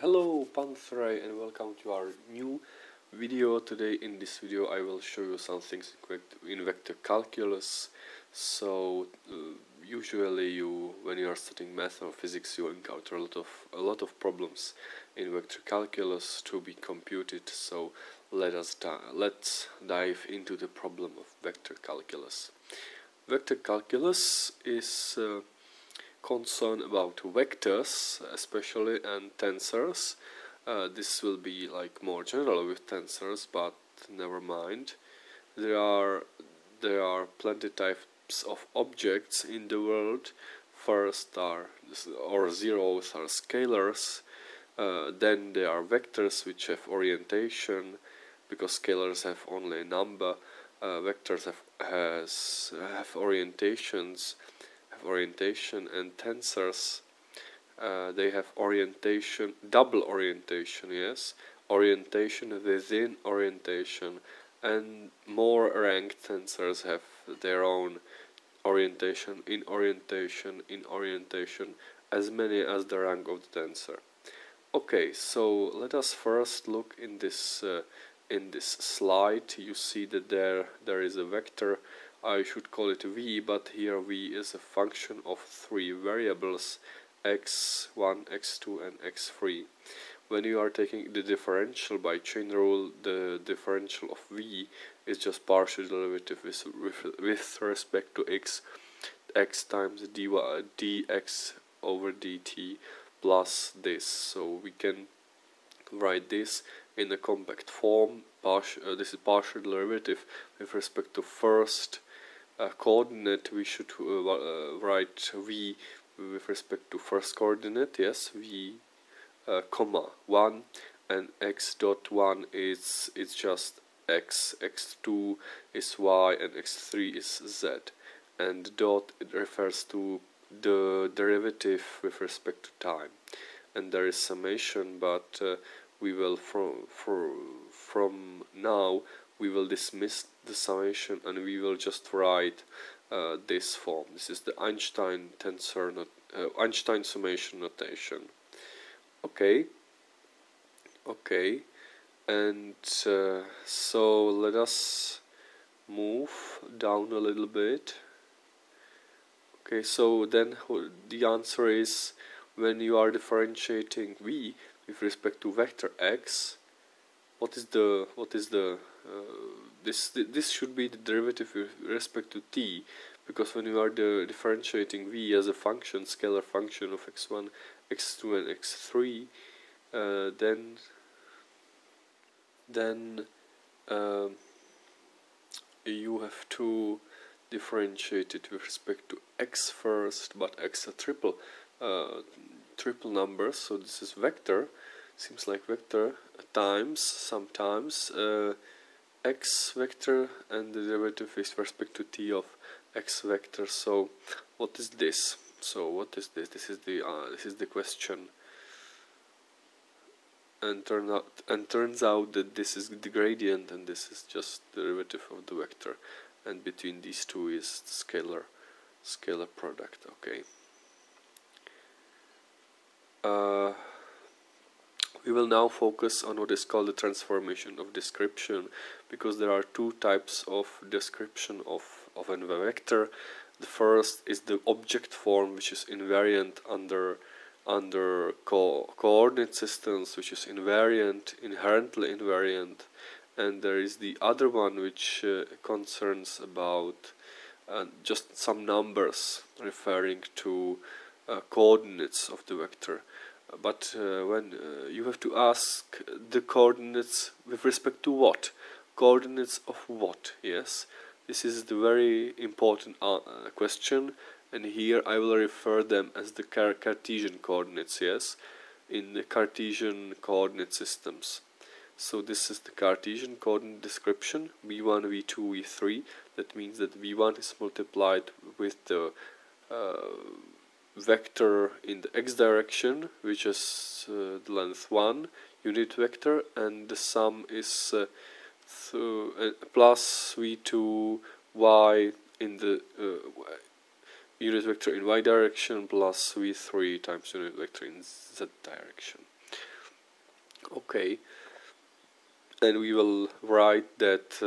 Hello Panther and welcome to our new video. Today in this video I will show you some things in vector calculus. So usually when you are studying math or physics you encounter a lot of problems in vector calculus to be computed. So let's dive into the problem of vector calculus. Vector calculus is concern about vectors especially and tensors. This will be like more general with tensors, but never mind. There are plenty types of objects in the world. First zeros are scalars. Then there are vectors which have orientation, because scalars have only a number. Vectors have orientations. Orientation, and tensors they have orientation, double orientation, yes, orientation within orientation, and more ranked tensors have their own orientation, in orientation, as many as the rank of the tensor. Okay, so let us first look in this slide. You see that there is a vector. I should call it v, but here v is a function of three variables, x1, x2 and x3. When you are taking the differential by chain rule, the differential of v is just partial derivative with respect to x times dx over dt plus this. So we can write this in a compact form. This is partial derivative with respect to first coordinate. We should write v with respect to first coordinate, yes, v comma 1, and x dot 1 is just x, x2 is y, and x3 is z, and dot, it refers to the derivative with respect to time, and there is summation, but we will from now we will dismiss the summation and we will just write this form. This is the Einstein Einstein summation notation. Okay, and so let us move down a little bit. Okay, so then the answer is, when you are differentiating v with respect to vector x, this should be the derivative with respect to t, because when you are differentiating v as a function, scalar function of x1, x2 and x3, then you have to differentiate it with respect to x first, but x a triple number, so this is vector, seems like vector, times sometimes x vector, and the derivative is with respect to t of x vector. So what is this? So what is this? This is the question, and turns out that this is the gradient and this is just the derivative of the vector, and between these two is the scalar product. Okay. We will now focus on what is called the transformation of description, because there are two types of description of a vector. The first is the object form, which is invariant under coordinate systems, which is inherently invariant, and there is the other one which concerns about just some numbers referring to coordinates of the vector. But when you have to ask the coordinates with respect to what? Coordinates of what? Yes, this is the very important question, and here I will refer them as the Cartesian coordinates, yes, in the Cartesian coordinate systems. So this is the Cartesian coordinate description, v1, v2, v3. That means that v1 is multiplied with the vector in the x direction, which is the length 1 unit vector, and the sum is plus v2 y in the unit vector in y direction plus v3 times unit vector in z direction. Okay, and we will write that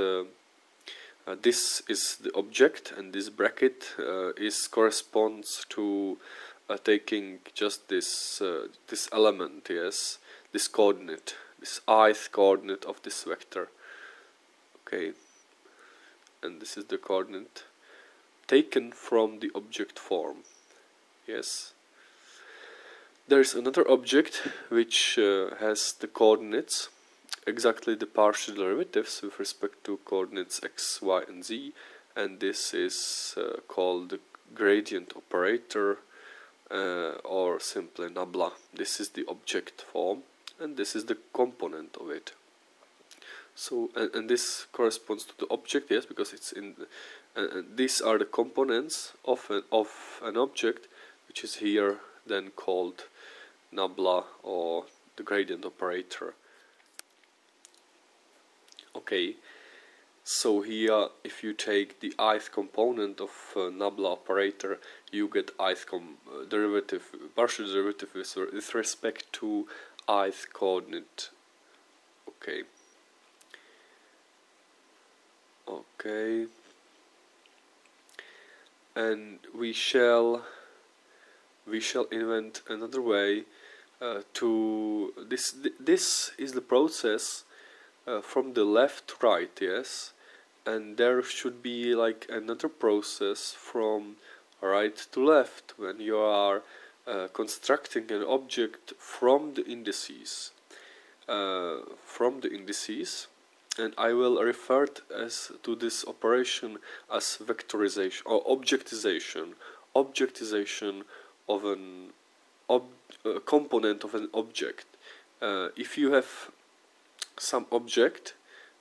this is the object, and this bracket corresponds to taking just this this element, yes, this coordinate, this ith coordinate of this vector. Okay, and this is the coordinate taken from the object form. Yes. There is another object which has the coordinates, exactly the partial derivatives with respect to coordinates x, y, and z, and this is called the gradient operator or simply nabla. This is the object form, and this is the component of it. So, and this corresponds to the object, yes, because it's in. These are the components of an object, which is here then called nabla or the gradient operator. Okay, so here if you take the ith component of nabla operator, you get ith derivative, partial derivative with respect to ith coordinate. Okay. Okay. And we shall invent another way to this is the process from the left to right, yes, and there should be like another process from right to left when you are constructing an object from the indices, and I will refer to this operation as vectorization or objectization of an component of an object. If you have some object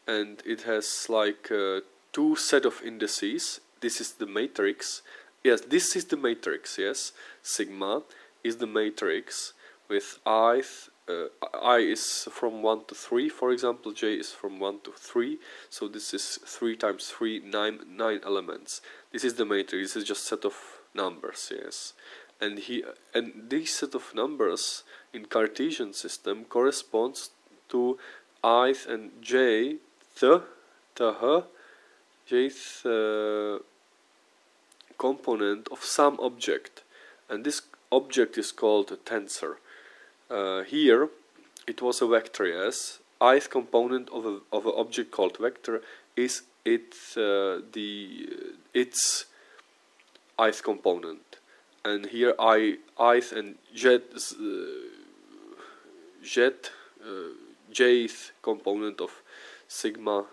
and it has like two set of indices, this is the matrix. Yes, this is the matrix. Yes, sigma is the matrix with I is from 1 to 3, for example, j is from 1 to 3, so this is 3 times 3, 9 elements. This is the matrix. This is just set of numbers, yes, and this set of numbers in Cartesian system corresponds to ith and jth component of some object, and this object is called a tensor. Here it was a vector, yes. Ith component of an object called vector is its ith component, and here ith and jth component of sigma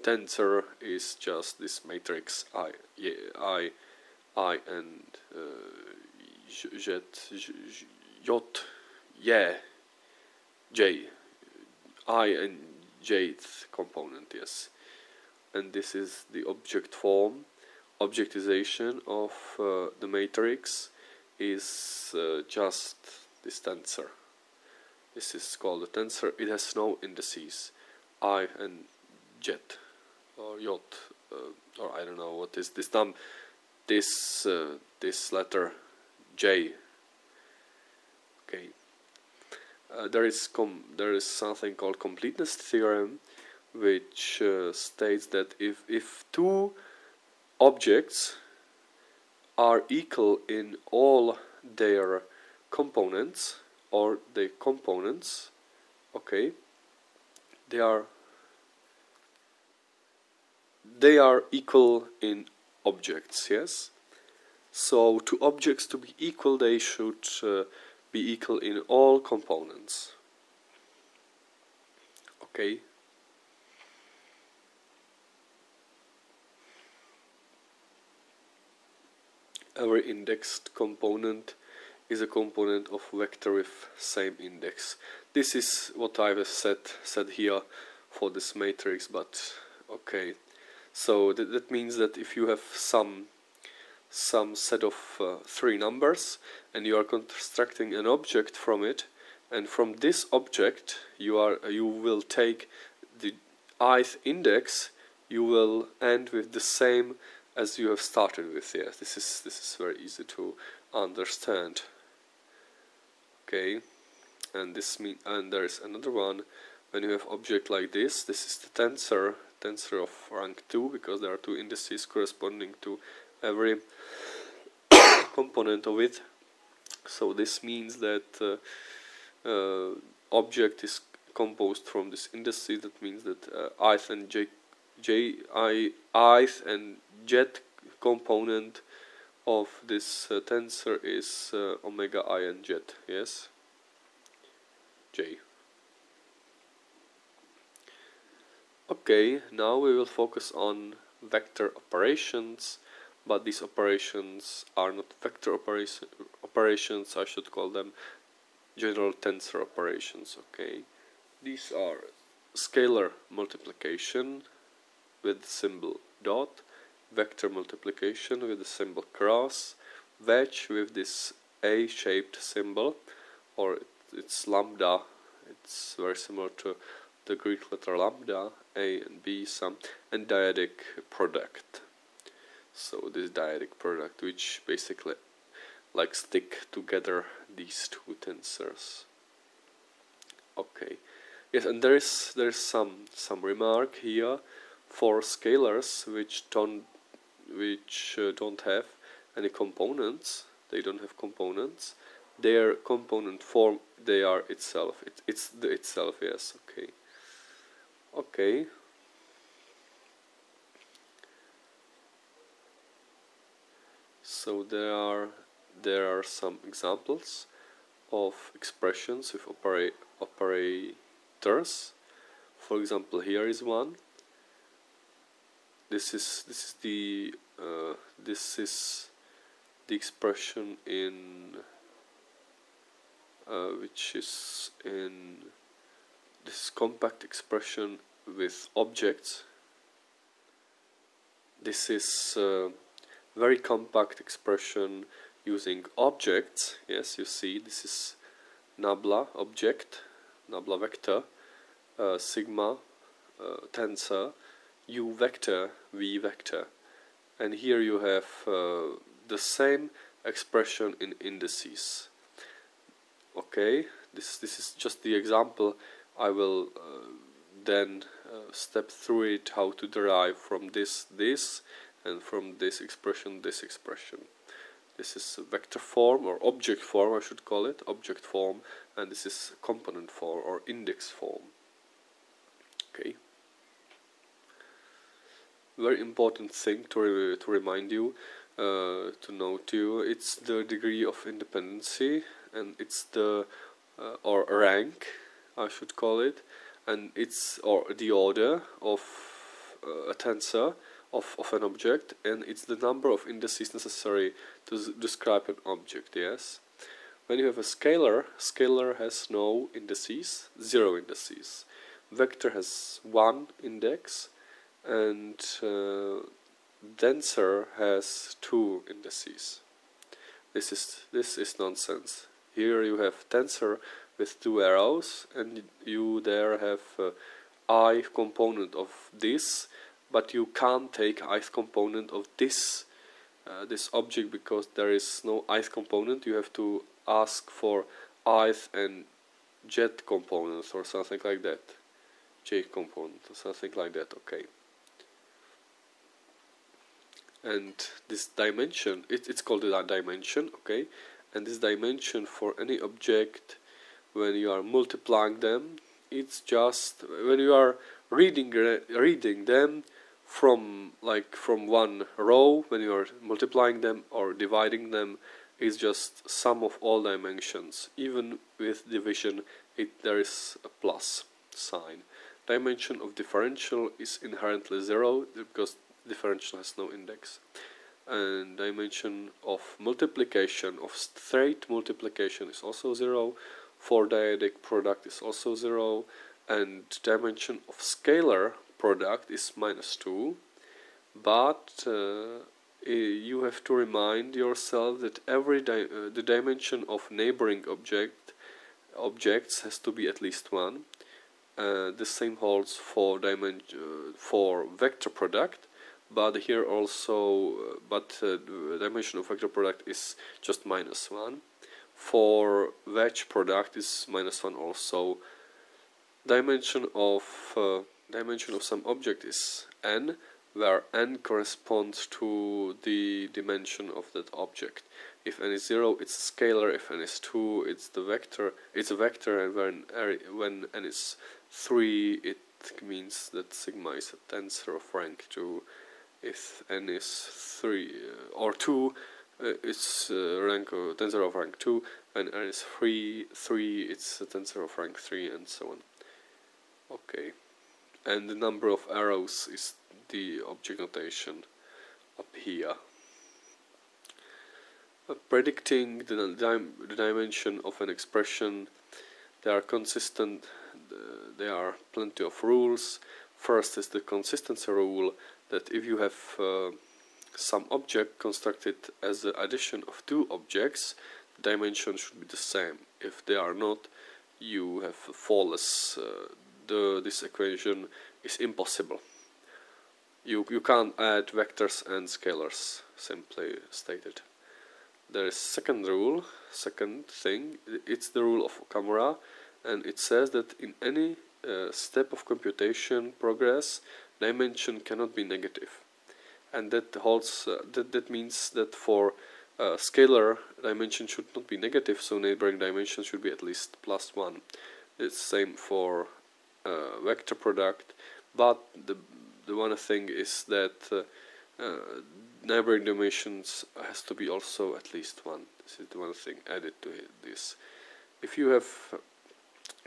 tensor is just this matrix I and j, I and jth component, yes, and this is the object form. Objectization of the matrix is just this tensor. This is called a tensor. It has no indices, I and jet or yot, or I don't know what is this this letter J. Okay. There is something called completeness theorem, which states that if two objects are equal in all their components, okay, they are equal in objects, yes. So two objects to be equal, they should be equal in all components. Okay. Every indexed component is a component of vector with same index. This is what I have said here for this matrix, but okay. So that means that if you have some set of 3 numbers and you are constructing an object from it, and from this object you will take the ith index, you will end with the same as you have started with. Yes, this is very easy to understand. Okay, and there is another one. When you have object like this is the tensor of rank 2, because there are two indices corresponding to every component of it. So this means that object is composed from this indices. That means that ith and ith and jet component of this tensor is omega I and jet. Yes, j. Okay, now we will focus on vector operations, but these operations are not vector operations. I should call them general tensor operations. Okay, these are scalar multiplication with the symbol dot, vector multiplication with the symbol cross, wedge with this A-shaped symbol, or it's lambda. It's very similar to the Greek letter lambda, A and B sum, and dyadic product. So this dyadic product, which basically like stick together these two tensors. Okay, yes, and there is some remark here for scalars which don't have any components. They don't have components. Their component form, they are itself. It's the itself. Yes. Okay. Okay. So there are some examples of expressions with operators. For example, here is one. This is the expression in which is in this compact expression with objects. This is very compact expression using objects. Yes, you see, this is nabla object, nabla vector, sigma tensor, u vector, v vector, and here you have the same expression in indices. Okay, this is just the example. I will then step through it, how to derive from this, and from this expression, this expression. This is vector form, or object form, I should call it, object form, and this is component form, or index form. Okay. Very important thing to remind you, to note you, it's the degree of independency, and it's the or rank, I should call it, and it's or the order of a tensor of an object, and it's the number of indices necessary to describe an object. Yes, when you have a scalar has no indices, 0 indices. Vector has 1 index, and tensor has 2 indices. This is nonsense. Here you have tensor with 2 arrows, and you there have I component of this, but you can't take ith component of this this object, because there is no ith component. You have to ask for ith and jet components or something like that, j component or something like that. Okay. And this dimension, it's called a dimension. Okay, and this dimension for any object, when you are multiplying them, it's just when you are reading them from one row, when you are multiplying them or dividing them, it's just sum of all dimensions. Even with division, there is a plus sign. Dimension of differential is inherently 0 because differential has no index. And dimension of multiplication, of straight multiplication, is also 0. For dyadic product is also 0, and dimension of scalar product is -2. But you have to remind yourself that the dimension of neighboring objects has to be at least 1. The same holds for vector product, but here also, the dimension of vector product is just -1. For wedge product is -1 also. Dimension of some object is n, where n corresponds to the dimension of that object. If n is 0, it's a scalar. If n is 2, it's a vector, and when n is 3, it means that sigma is a tensor of rank 2. If n is 3 or 2, it's tensor of rank 2. When n is 3, it's a tensor of rank 3, and so on. Okay, and the number of arrows is the object notation up here. Predicting the dimension of an expression, they are consistent. There are plenty of rules. First is the consistency rule, that if you have some object constructed as the addition of two objects, the dimension should be the same. If they are not, you have flawless. This equation is impossible. You can't add vectors and scalars, simply stated. There is second rule, second thing, it's the rule of camera, and it says that in any step of computation progress, dimension cannot be negative. And that holds. That means that for scalar, dimension should not be negative, so neighboring dimension should be at least +1. It's same for vector product, but the one thing is that neighboring dimensions has to be also at least 1. This is the one thing added to this. If you have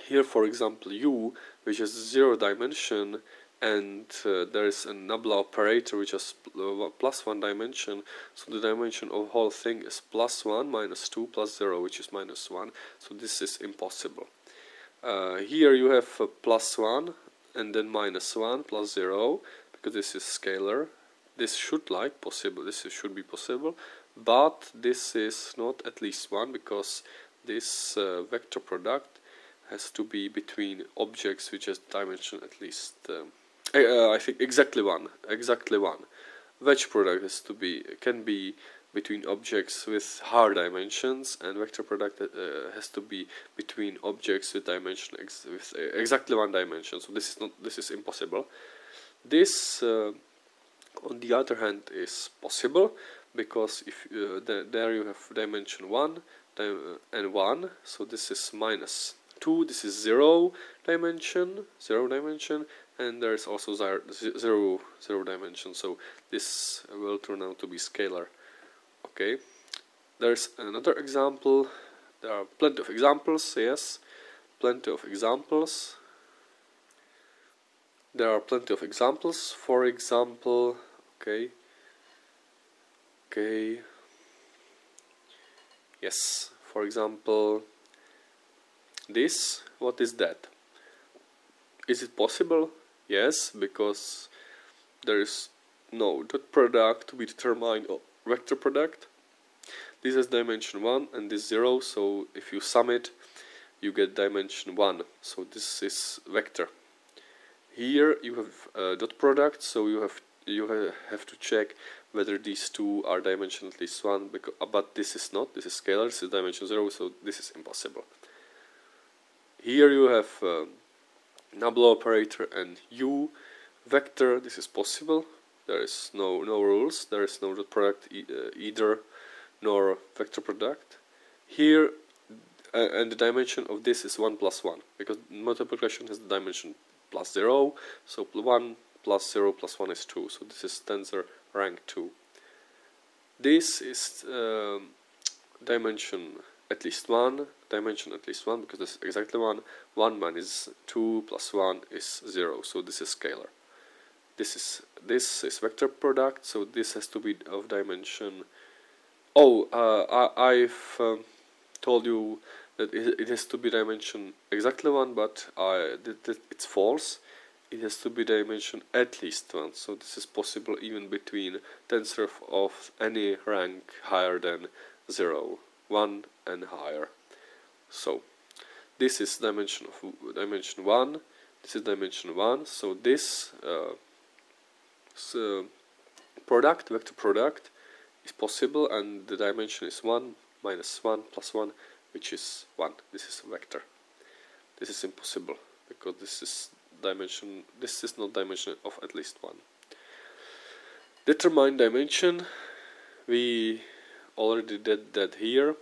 here, for example, u, which is 0 dimension, and there is a nabla operator which has +1 dimension, so the dimension of whole thing is +1 minus 2 plus 0, which is -1. So this is impossible. Here you have +1 and then -1 plus 0, because this is scalar. This should should be possible, but this is not at least 1, because this vector product has to be between objects which has dimension at least I think exactly one. Wedge product can be between objects with higher dimensions, and vector product has to be between objects with dimension with exactly 1 dimension. So this is impossible. This on the other hand is possible, because if there you have dimension 1 and 1, so this is -2, this is 0 dimension, and there is also zero dimension, so this will turn out to be scalar. Okay, there's another example. There are plenty of examples, yes, plenty of examples. There are plenty of examples. For example, yes, for example, this, what is that? Is it possible? Yes, because there is no dot product to be determined or vector product. This has dimension 1 and this 0, so if you sum it, you get dimension 1. So this is vector. Here you have dot product, so you have to check whether these two are dimension at least 1, but this is not. This is scalar. This is dimension 0, so this is impossible. Here you have nabla operator and u vector. This is possible. There is no rules. There is no dot product either, nor vector product. Here and the dimension of this is 1 plus 1, because multiplication has the dimension +0. So 1 plus 0 plus 1 is 2. So this is tensor rank 2. This is dimension at least 1. Because this is exactly 1. 1 minus 2 plus 1 is 0. So this is scalar. This is vector product. So this has to be of dimension. I've told you that it has to be dimension exactly 1, but it's false. It has to be dimension at least 1. So this is possible even between tensor of any rank higher than 0, 1 and higher. So this is dimension 1. This is dimension 1. So this product, vector product, is possible, and the dimension is 1 minus 1 plus 1 which is 1. This is a vector. This is impossible because this is not dimension of at least 1. Determine dimension. We already did that here.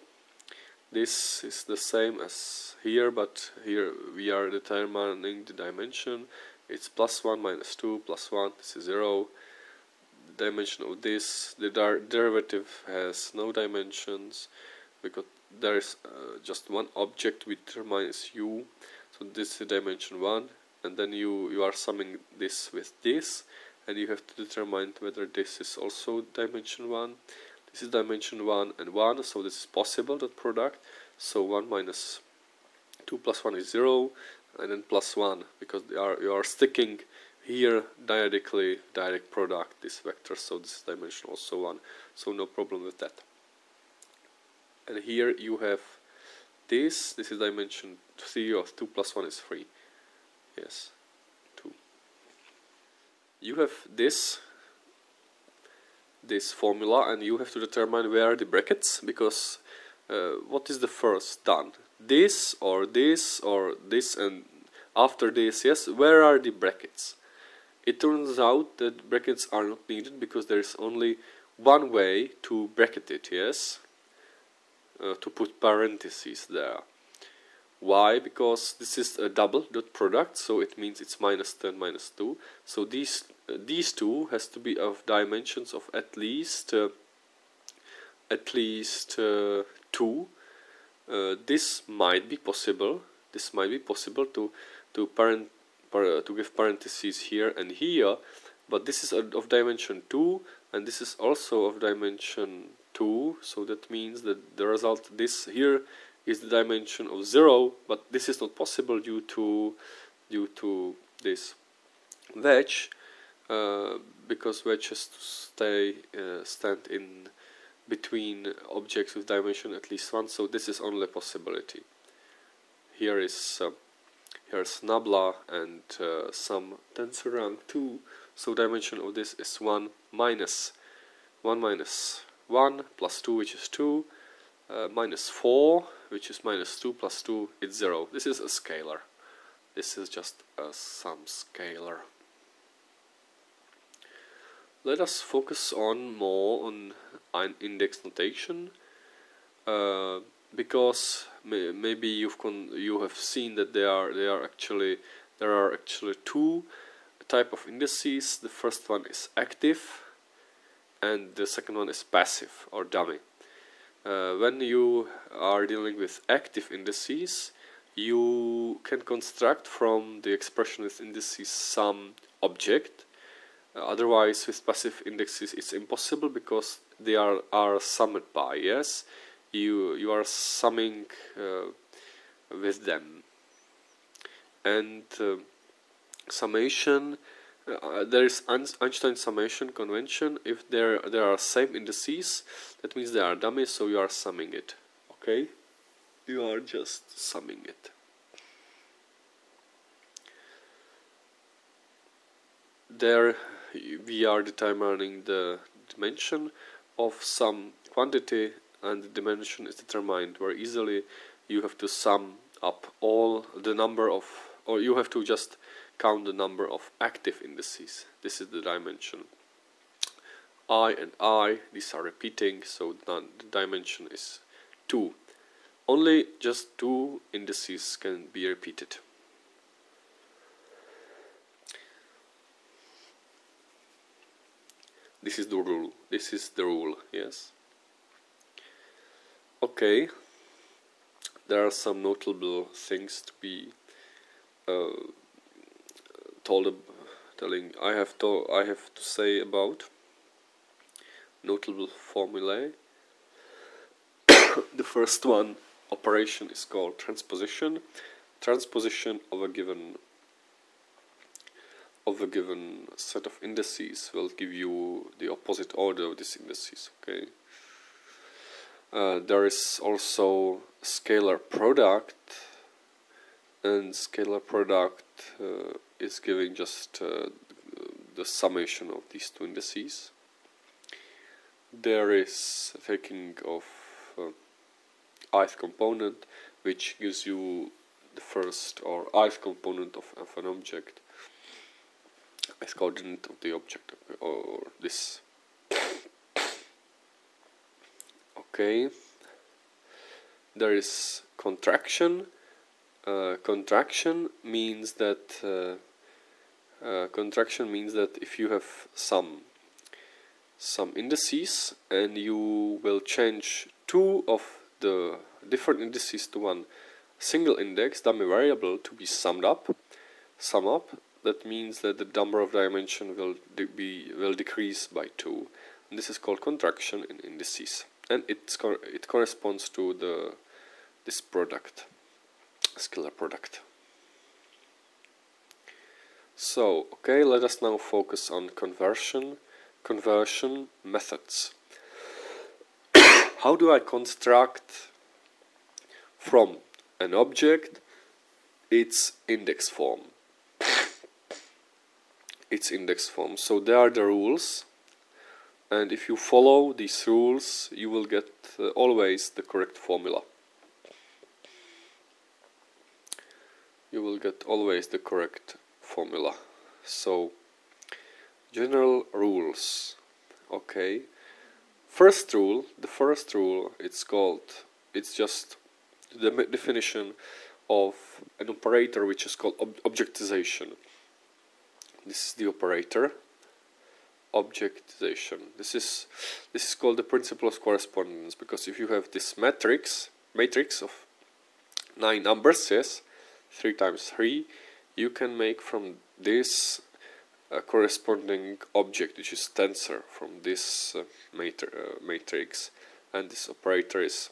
This is the same as here, but here we are determining the dimension. It's +1 minus 2 plus 1. This is 0. The dimension of this, the derivative has no dimensions because there is just one object we determine is u. So this is dimension 1, and then you are summing this with this, and you have to determine whether this is also dimension 1. This is dimension 1 and 1, so this is possible, that product. So 1 minus 2 plus 1 is 0, and then plus 1, because you are sticking here dyadically, dyadic product, this vector, so this is dimension also 1, so no problem with that. And here you have this is dimension 3 of 2 plus 1 is 3. Yes, 2. You have this formula, and you have to determine where are the brackets, because what is the first done? This or this or this, and after this, yes, where are the brackets? It turns out that brackets are not needed because there is only one way to bracket it, yes, to put parentheses there. Why? Because this is a double dot product, so it means it's minus 10 minus 2. So these two has to be of dimensions of at least 2. This might be possible. This might be possible to give parentheses here and here, but this is of dimension 2, and this is also of dimension 2. So that means that the result, this here, is the dimension of 0, but this is not possible due to this wedge, because wedge has to stand in between objects with dimension at least 1. So this is only a possibility. Here is here's nabla and some tensor rank 2. So dimension of this is 1 minus 1 plus 2, which is 2. Minus 4, which is minus 2 plus 2, it's 0. This is a scalar. This is just some scalar. Let us focus more on an index notation, because maybe you have seen that there are actually two type of indices. The first one is active, and the second one is passive or dummy. When you are dealing with active indices, you can construct from the expression with indices some object. Otherwise, with passive indexes, it's impossible because they are summed by. Yes, you are summing with them, and summation. There is Einstein's summation convention. If there are same indices, that means they are dummies, so you are summing it. Okay, you are just summing it. There we are determining the dimension of some quantity, and the dimension is determined very easily. You have to sum up all the number of, or you have to just count the number of active indices. This is the dimension. I and I, these are repeating, so the dimension is 2. Only just 2 indices can be repeated. This is the rule. This is the rule, yes. Okay. There are some notable things to be I have to say about notable formulae. The first one operation is called transposition. Transposition of a given set of indices will give you the opposite order of these indices. Okay. There is also scalar product, and scalar product is giving just the summation of these two indices. There is taking of ith component, which gives you the first or ith component of an object, ith coordinate of the object, or this. Okay, there is contraction. Contraction means that if you have some indices and you will change two of the different indices to one single index, dummy variable, to be sum up, that means that the number of dimension will decrease by 2. And this is called contraction in indices, and it corresponds to this product, scalar product. So, okay, let us now focus on conversion methods. How do I construct from an object its index form? So there are the rules, and if you follow these rules, you will get always the correct formula. So, general rules. Okay. The first rule, it's just the definition of an operator which is called objectization. This is the operator, objectization. This is called the principle of correspondence, because if you have this matrix of 9 numbers, yes, 3 times 3, you can make from this a corresponding object, which is tensor from this matrix, and this operator is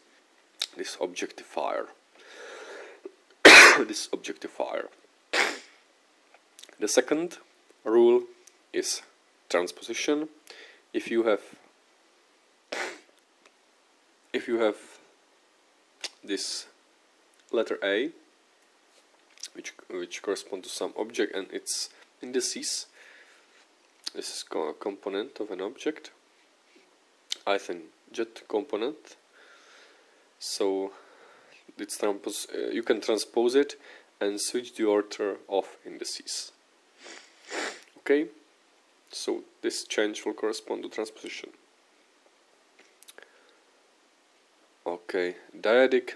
this objectifier. The second rule is transposition. If you have this letter A, which corresponds to some object and its indices, this is a component of an object, ith jet component. So it's you can transpose it and switch the order of indices. Okay, so this change will correspond to transposition. Okay, dyadic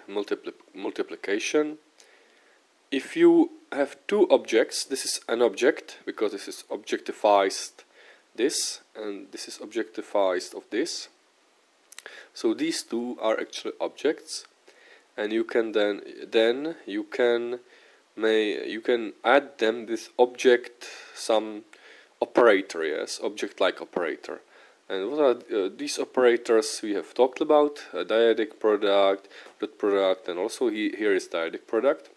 multiplication. If you have two objects, this is an object because this is objectifies this, and this is objectifies of this. So these two are actually objects, and you can then you can add them with object some operator, yes, object-like operator. And what are these operators we have talked about? Dyadic product, dot product, and also here is dyadic product.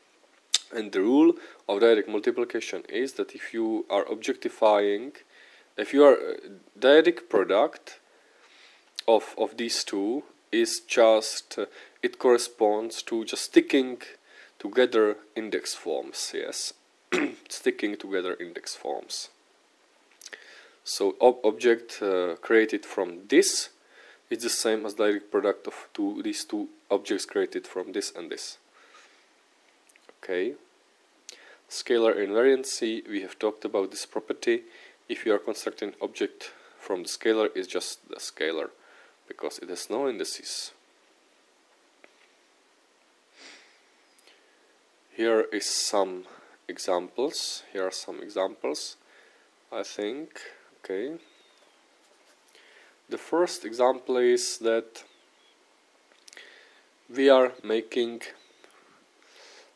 And the rule of dyadic multiplication is that if you are dyadic product of these two is just it corresponds to just sticking together index forms, yes. Sticking together index forms. So object created from this is the same as dyadic product of these two objects created from this and this. Okay. Scalar invariancy, we have talked about this property. If you are constructing object from the scalar, it's just the scalar because it has no indices. Here are some examples, I think. Okay. The first example is that we are making.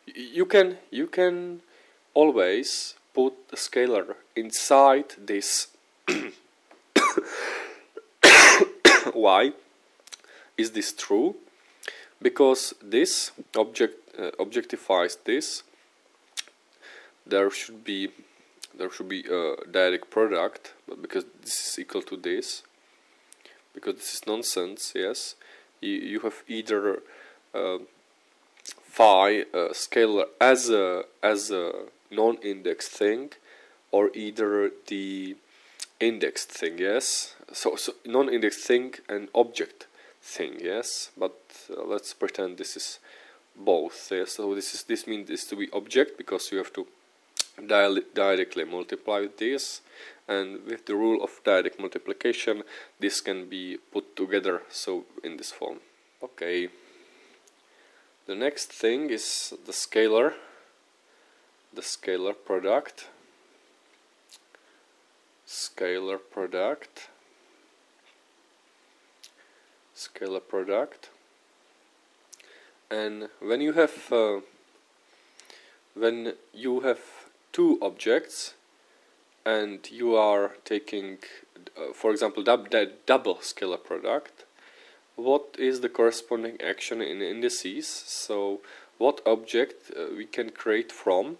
You can always put the scalar inside this. Why is this true? Because this object objectifies this. There should be a dyadic product, but because this is equal to this, because this is nonsense, yes, you have either phi scalar as a non-indexed thing, or either the indexed thing, yes. So non-indexed thing and object thing, yes, but let's pretend this is both. Yes? So this means this to be object, because you have to diagonally multiply with this, and with the rule of dyadic multiplication this can be put together, so in this form. Okay, the next thing is the scalar product. Scalar product. And when you have two objects and you are taking, for example, double scalar product, what is the corresponding action in indices? So what object we can create from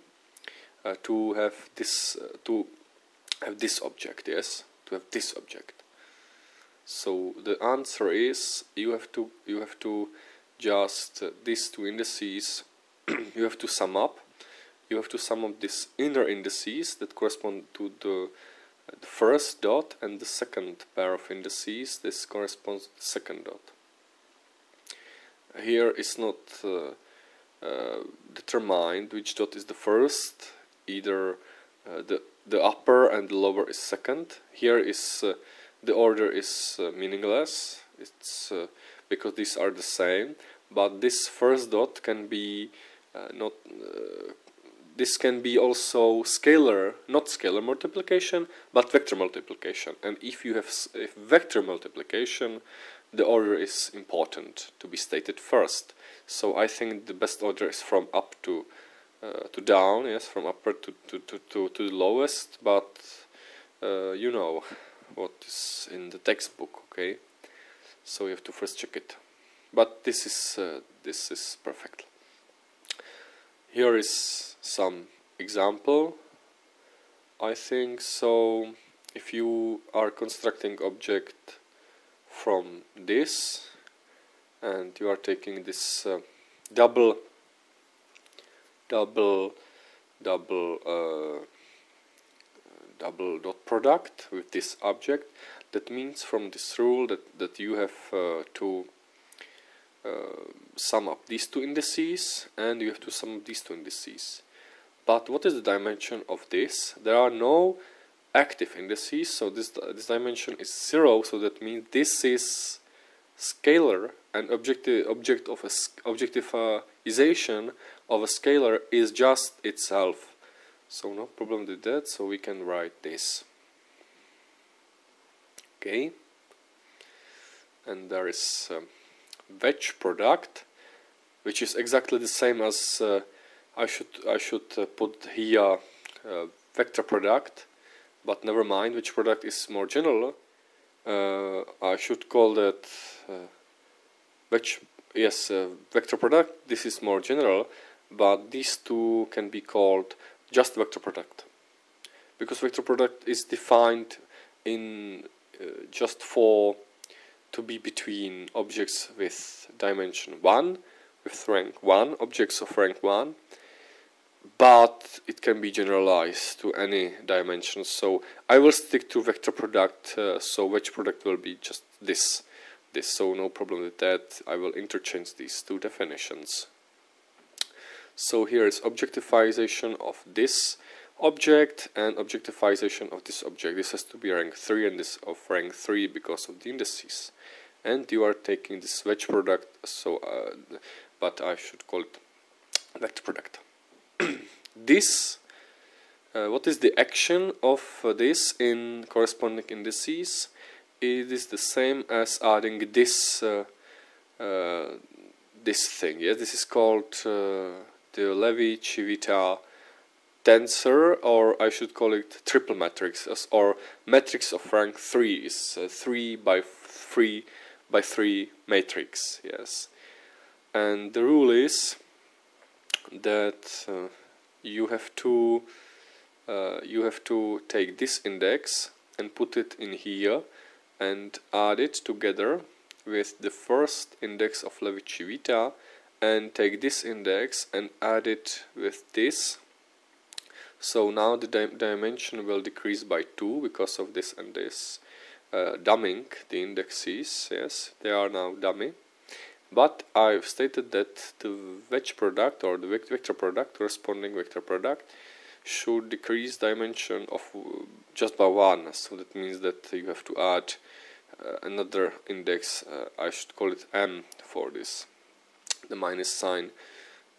to have this object? Yes, to have this object. So the answer is you have to just these two indices you have to sum up. You have to sum up these inner indices that correspond to the first dot, and the second pair of indices, this corresponds to the second dot. Here is not determined which dot is the first, either the upper and the lower is second. Here is the order is meaningless. It's because these are the same, but this first dot can be this can be also scalar, not scalar multiplication, but vector multiplication. And if you have vector multiplication, the order is important to be stated first. So I think the best order is from up to down, yes, from upper to the lowest. But you know what is in the textbook, okay? So you have to first check it. But this is perfect. Here is some example, I think. So if you are constructing object from this and you are taking this double dot product with this object, that means from this rule that you have to sum up these two indices, and you have to sum up these two indices. But what is the dimension of this? There are no active indices, so this dimension is 0. So that means this is scalar, and objectification of a scalar is just itself. So no problem with that. So we can write this. Okay, and there is wedge product, which is exactly the same as I should put here vector product, but never mind. Wedge product is more general. I should call that vector product. This is more general, but these two can be called just vector product, because vector product is defined in just to be between objects with dimension 1, with rank 1, objects of rank 1, but it can be generalized to any dimension. So I will stick to vector product, so wedge product will be just this, so no problem with that. I will interchange these two definitions. So here is objectification of this object and objectification of this object. This has to be rank 3 and this of rank 3 because of the indices. And you are taking this wedge product, so but I should call it vector product. This, what is the action of this in corresponding indices? It is the same as adding this this thing. Yes, this is called the Levi-Civita tensor, or I should call it triple matrix, or matrix of rank 3 is 3 by 3 by 3 matrix. Yes, and the rule is that you have to take this index and put it in here and add it together with the first index of Levi-Civita, and take this index and add it with this. So now the dimension will decrease by 2 because of this and this, dumbing the indexes. Yes, they are now dummy. But I've stated that the wedge product or the vector product, corresponding vector product, should decrease dimension of just by 1. So that means that you have to add another index. I should call it m for this. The minus sign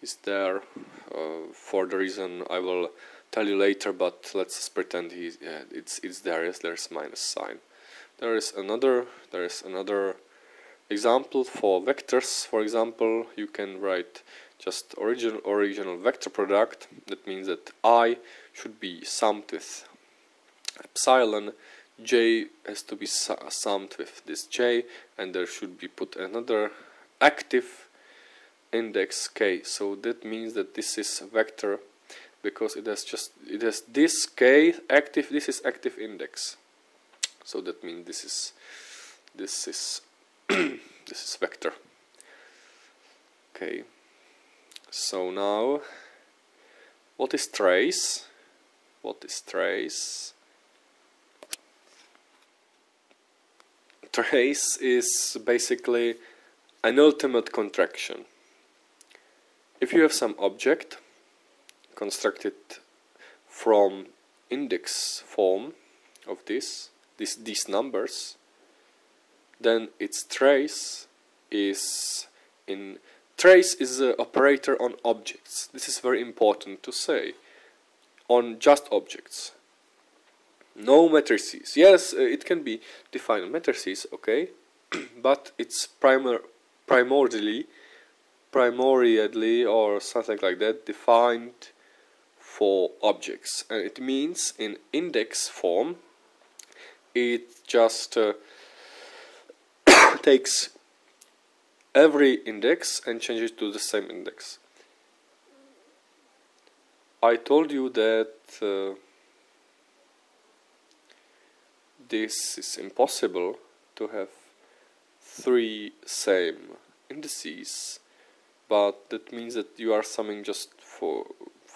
is there for the reason I will tell you later, but let's just pretend it's there. Yes, there's minus sign. There is another example for vectors. For example, you can write just original vector product. That means that I should be summed with epsilon, j has to be summed with this j, and there should be put another active index k. So that means that this is a vector because it has this k active. This is active index. So that means this is this is vector. Okay. So now, what is trace? What is trace? Trace is basically an ultimate contraction. If you have some object constructed from index form of these numbers, then its trace is an operator on objects. This is very important to say. On just objects. No matrices. Yes, it can be defined in matrices, okay, but it's primordially or something like that defined for objects, and it means in index form it just takes every index and changes to the same index. I told you that this is impossible to have 3 same indices, but that means that you are summing just for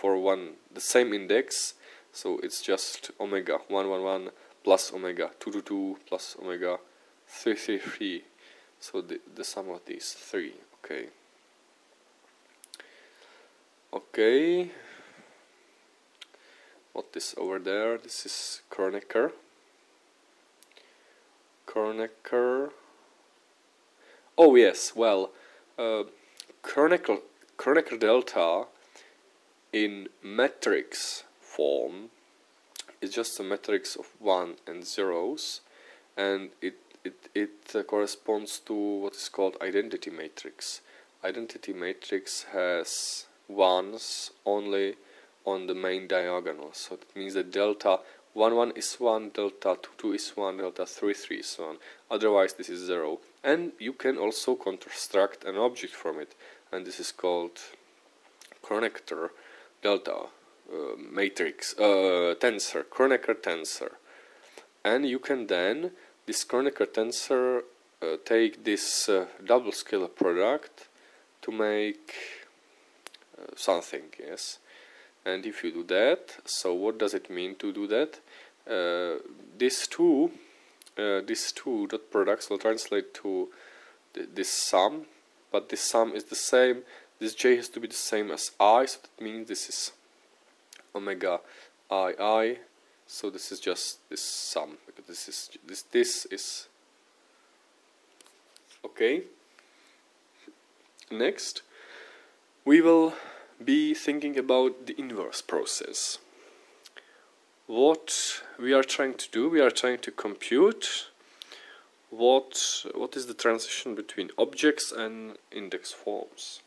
the same index, so it's just omega 1 1 1 plus omega 2 2 2 plus omega 3 3 3. So the sum of these 3. Okay. Okay. What is over there? This is Kronecker. Oh yes, well, Kronecker delta in matrix form is just a matrix of 1 and zeros, and it corresponds to what is called identity matrix. Identity matrix has ones only on the main diagonal, so that means that delta 1 1 is 1, delta 2 2 is 1, delta 3 3 is 1. Otherwise this is 0. And you can also construct an object from it, and this is called Kronecker delta matrix tensor, Kronecker tensor. And you can then this Kronecker tensor take this double scalar product to make something, yes. And if you do that, so what does it mean to do that? These two dot products will translate to this sum, but this sum is the same. This j has to be the same as I, so that means this is omega I. So this is just this sum, because this is okay. Next, we will be thinking about the inverse process. What we are trying to do, we are trying to compute what is the transition between objects and index forms.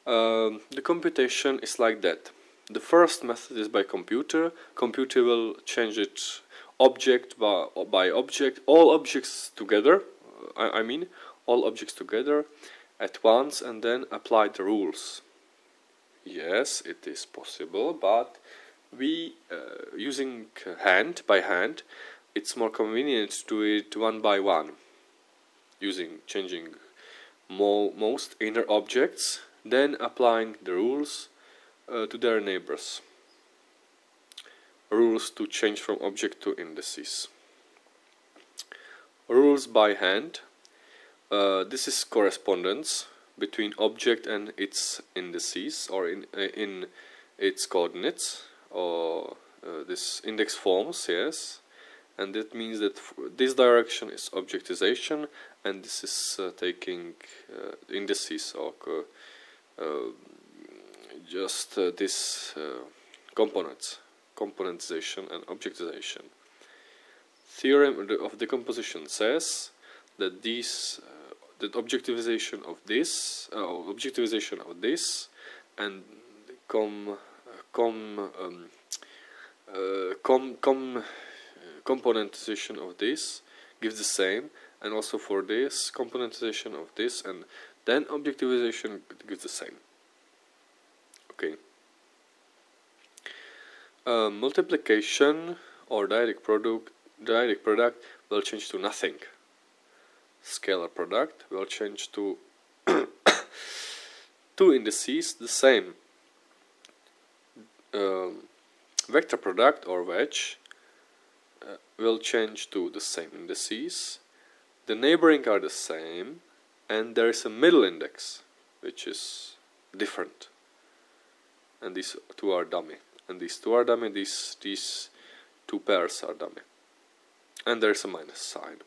The computation is like that. The first method is by computer. Computer will change it object by object, all objects together. I mean all objects together at once, and then apply the rules. Yes, it is possible, but we using hand by hand, it's more convenient to do it one by one, changing most inner objects, then applying the rules to their neighbors. Rules to change from object to indices. rules by hand. This is correspondence between object and its indices, or in its coordinates, or this index forms, yes. And that means that this direction is objectization, and this is taking indices, or just this componentization and objectization. Theorem of decomposition says that that objectivization of this, and componentization of this gives the same, and also for this componentization of this and then objectivization gives the same. Okay. Multiplication or dyadic product will change to nothing. Scalar product will change to two indices, the same. Vector product or wedge will change to the same indices. The neighboring are the same, and there is a middle index which is different, and these two are dummy, and these two are dummy, these two pairs are dummy, and there is a minus sign.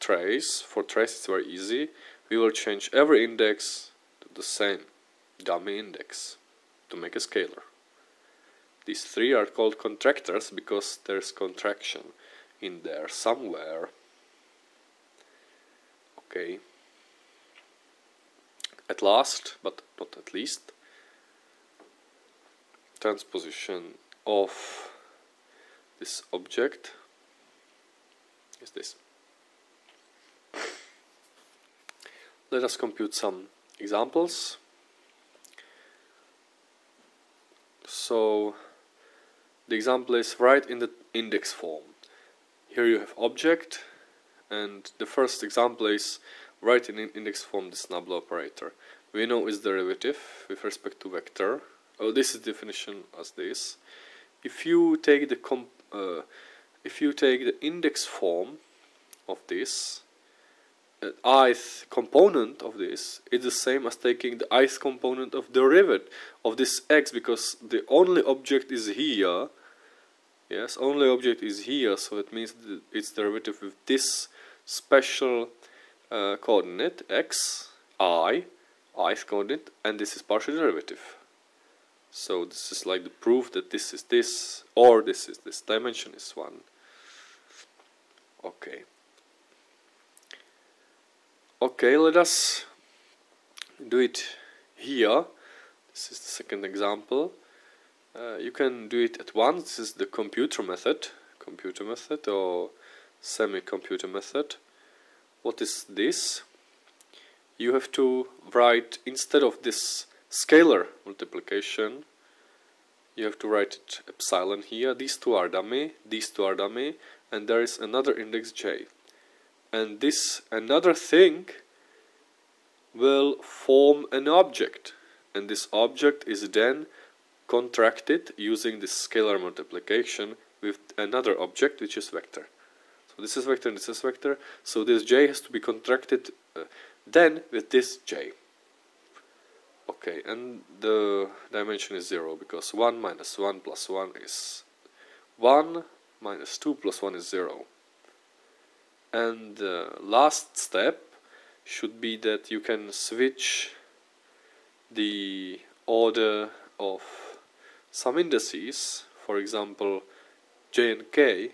For trace it's very easy. We will change every index to the same dummy index to make a scalar. These three are called contractors because there's contraction in there somewhere. Okay. At last, but not at least, transposition of this object is this. Let us compute some examples. So the example is write in the index form. Here you have object, and the first example is write in index form this nabla operator. We know its derivative with respect to vector. Oh, this is definition as this. If you take the index form of this, ith component of this is the same as taking the ith component of derivative of this x, because the only object is here. Yes, only object is here, so it means that its derivative with this special coordinate x, ith coordinate, and this is partial derivative. So this is like the proof that this is this, or this is this. Dimension is 1. Okay. Okay, let us do it here. This is the second example. You can do it at once. This is the computer method or semi-computer method. What is this? You have to write, instead of this scalar multiplication, you have to write it epsilon here. These two are dummy, and there is another index j. And this another thing will form an object, and this object is then contracted using this scalar multiplication with another object which is vector. So this is vector and this is vector, so this j has to be contracted then with this j. Okay, and the dimension is 0 because 1 minus 1 plus 1 is 1, minus 2 plus 1 is 0. And the last step should be that you can switch the order of some indices, for example j and k,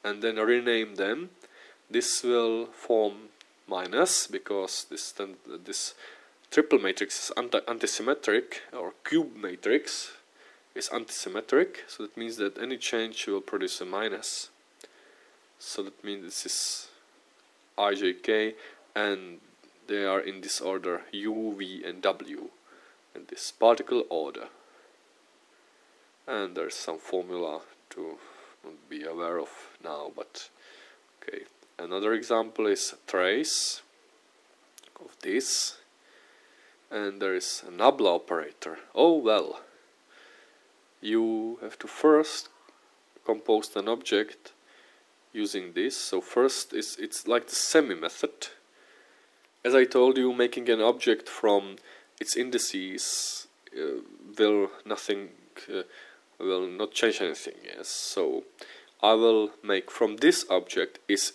and then rename them. This will form minus because this triple matrix is antisymmetric, or cube matrix is antisymmetric, so that means that any change will produce a minus. So that means this is ijk, and they are in this order u, v and w, in this particle order. And there's some formula to be aware of now, but okay. Another example is a trace of this, and there is a nabla operator. Oh well, you have to first compose an object using this. So first it's like the semi method. As I told you, making an object from its indices will not change anything. Yes, so I will make from this object its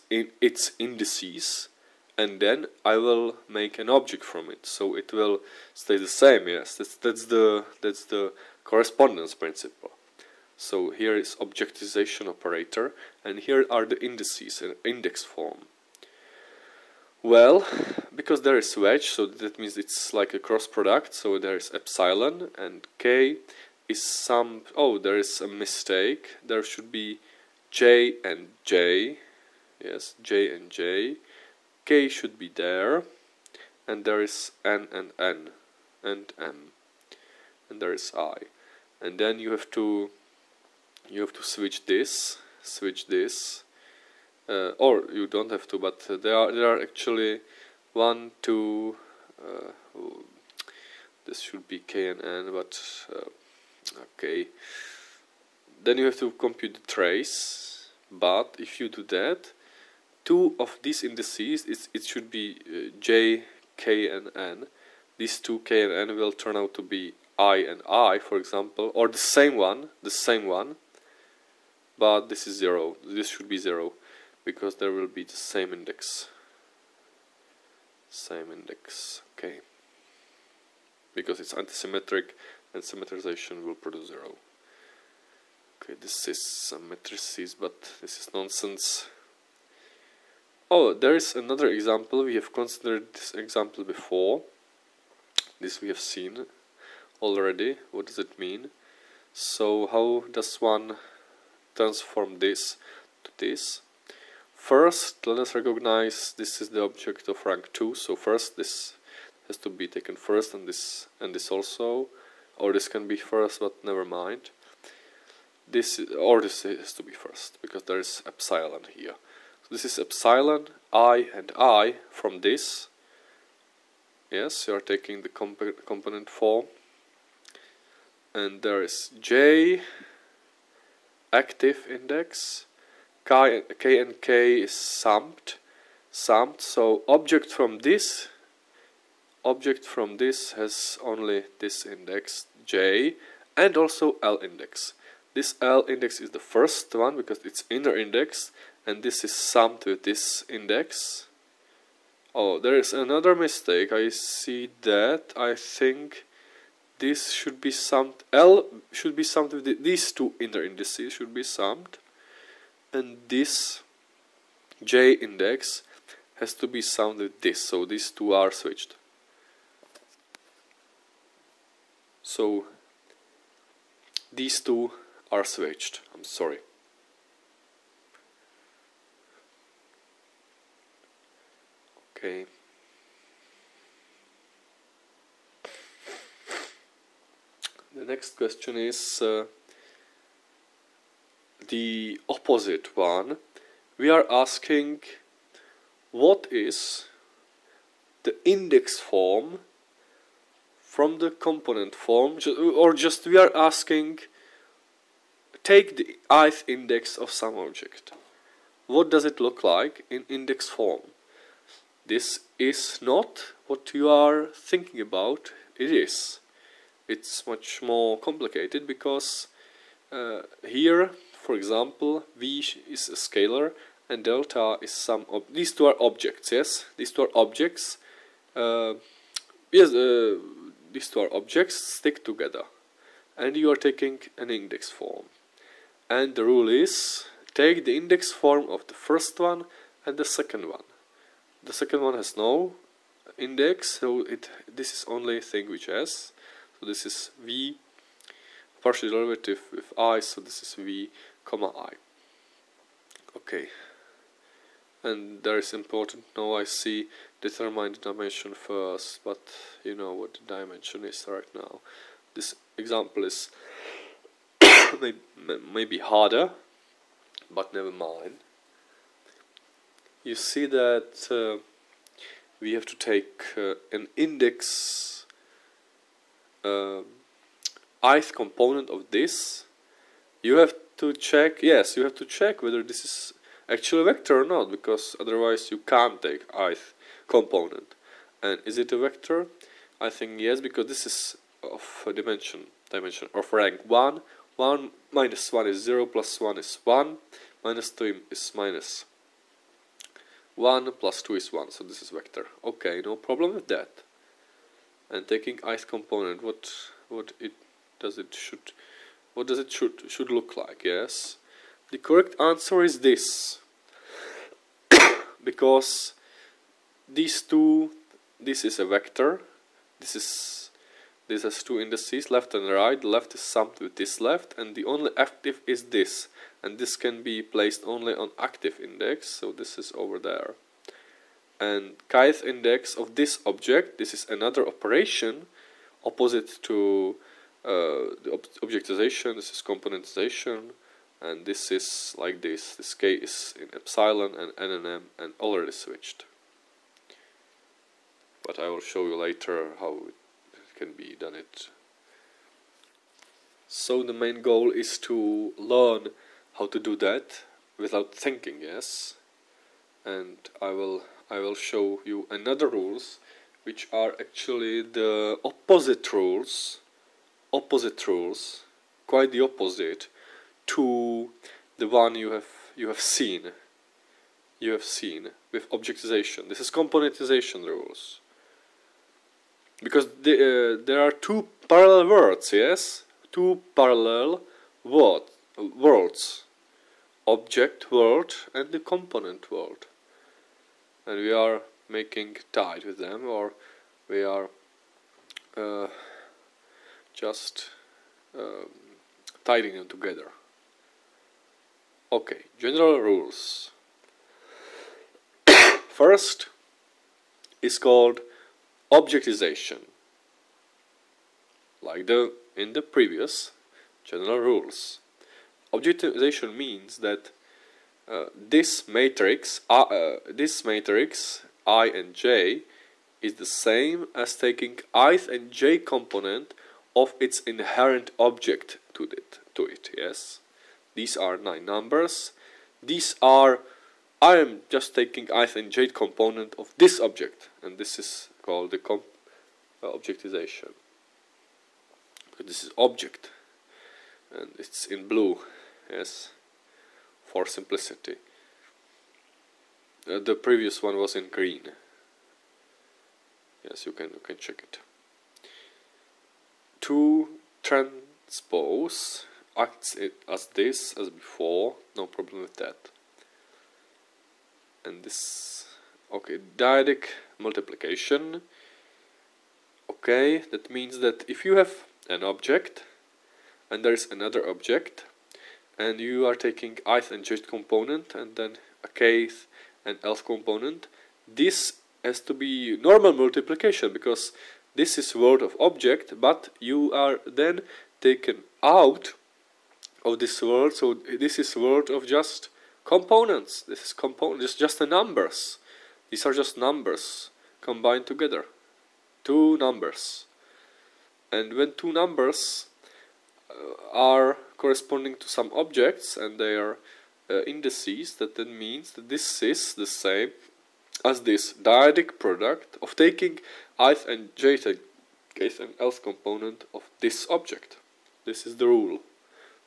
indices, and then I will make an object from it, so it will stay the same. Yes, that's the correspondence principle. So here is objectization operator, and here are the indices in index form. Well, because there is wedge, so that means it's like a cross product, so there is epsilon, and k is some, oh, there is a mistake, there should be j and j, yes, j and j, k should be there, and there is n and n, and m, and there is I, and then you have to switch this, or you don't have to, but there are actually 1, 2, this should be k and n, but okay. Then you have to compute the trace, but if you do that, 2 of these indices, it should be j, k and n. These 2 k and n will turn out to be I and I, for example, or the same one, but this is 0, this should be 0, because there will be the same index, okay, because it's antisymmetric and symmetrization will produce 0. Okay, this is some matrices, but this is nonsense. Oh, there is another example. We have considered this example before. This we have seen already. What does it mean? So how does one transform this to this? First, let us recognize this is the object of rank 2. So first this has to be taken first, and this also, or this can be first, but never mind. This has to be first, because there is epsilon here. So this is epsilon, I and I from this. Yes, you are taking the component form. And there is j, active index, k and k is summed. So object from this has only this index j, and also L index. This L index is the first one because it's inner index, and this is summed with this index. Oh, there is another mistake. I see that. I think this should be summed. L should be summed with these 2 inner indices should be summed, and this J index has to be summed with this. So these 2 are switched. So these 2 are switched. I'm sorry. Okay. The next question is the opposite one. We are asking what is the index form from the component form, or just we are asking, take the ith index of some object. What does it look like in index form? This is not what you are thinking about. It is. It's much more complicated because here, for example, v is a scalar and delta is some of these 2 are objects. Yes, these 2 are objects. These 2 are objects stick together, and you are taking an index form. And the rule is take the index form of the first one and the second one. The second one has no index, so this is only thing which has. So this is v partial derivative with I, so this is v comma I. Okay. And there is important, now I see determine the dimension first, but you know what the dimension is right now. This example is maybe harder, but never mind. You see that we have to take an index ith component of this. You have to check, yes, you have to check whether this is Actually a vector or not, because otherwise you can't take ith component. And is it a vector? I think yes, because this is of a dimension of rank 1. 1 minus 1 is 0, plus 1 is 1, minus 2 is minus 1, plus 2 is 1, so this is vector. Okay, no problem with that. And taking ith component, what does it should look like? Yes, the correct answer is this, because these two, this is a vector, this has two indices, left and right. The left is summed with this left, and the only active is this, and this can be placed only on active index, so this is over there. And kith index of this object, this is another operation opposite to the objectization. This is componentization, and this is like this. This k is in epsilon and n and m, and already switched. But I will show you later how it can be done it. So the main goal is to learn how to do that without thinking, yes. And I will show you another rules, which are actually the opposite rules, quite the opposite to the one you have seen with objectization. This is componentization rules. Because there are two parallel words, yes? Two parallel worlds. Object world and the component world. And we are making tied with them, or we are just tidying them together. Okay, general rules. First is called objectization, like in the previous general rules. Objectization means that this matrix I and j is the same as taking ith and j component of its inherent object to it. Yes, these are 9 numbers. These are, I am just taking ith and j component of this object, and this is called the objectization. But this is object, and it's in blue, yes, for simplicity. The previous one was in green. Yes, you can check it. To transpose acts it as this as before, no problem with that. And this, okay, dyadic multiplication. Okay, that means that if you have an object and there is another object, and you are taking ith and jth component and then a kth and lth component, this has to be normal multiplication, because this is world of object, but you are then taken out of this world, so this is world of just components. This is just the numbers. These are just numbers combined together. Two numbers. And when two numbers are corresponding to some objects and they are indices, that then means that this is the same as this dyadic product of taking ith and jth and kth and lth component of this object. This is the rule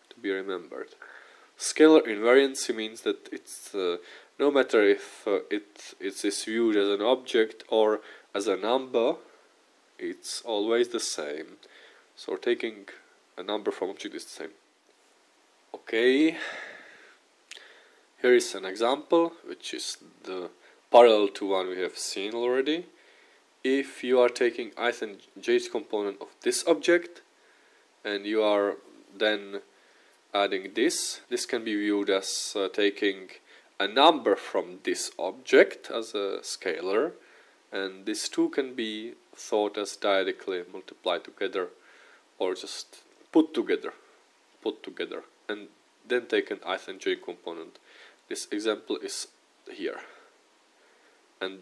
to be remembered. Scalar invariancy means that it's no matter if it is viewed as an object or as a number, it's always the same. So taking a number from object is the same. Okay, here is an example which is the parallel to one we have seen already. If you are taking ith and jth component of this object and you are then adding this can be viewed as taking a number from this object as a scalar, and these two can be thought as dyadically multiplied together or just put together, and then take an ith and j component. This example is here, and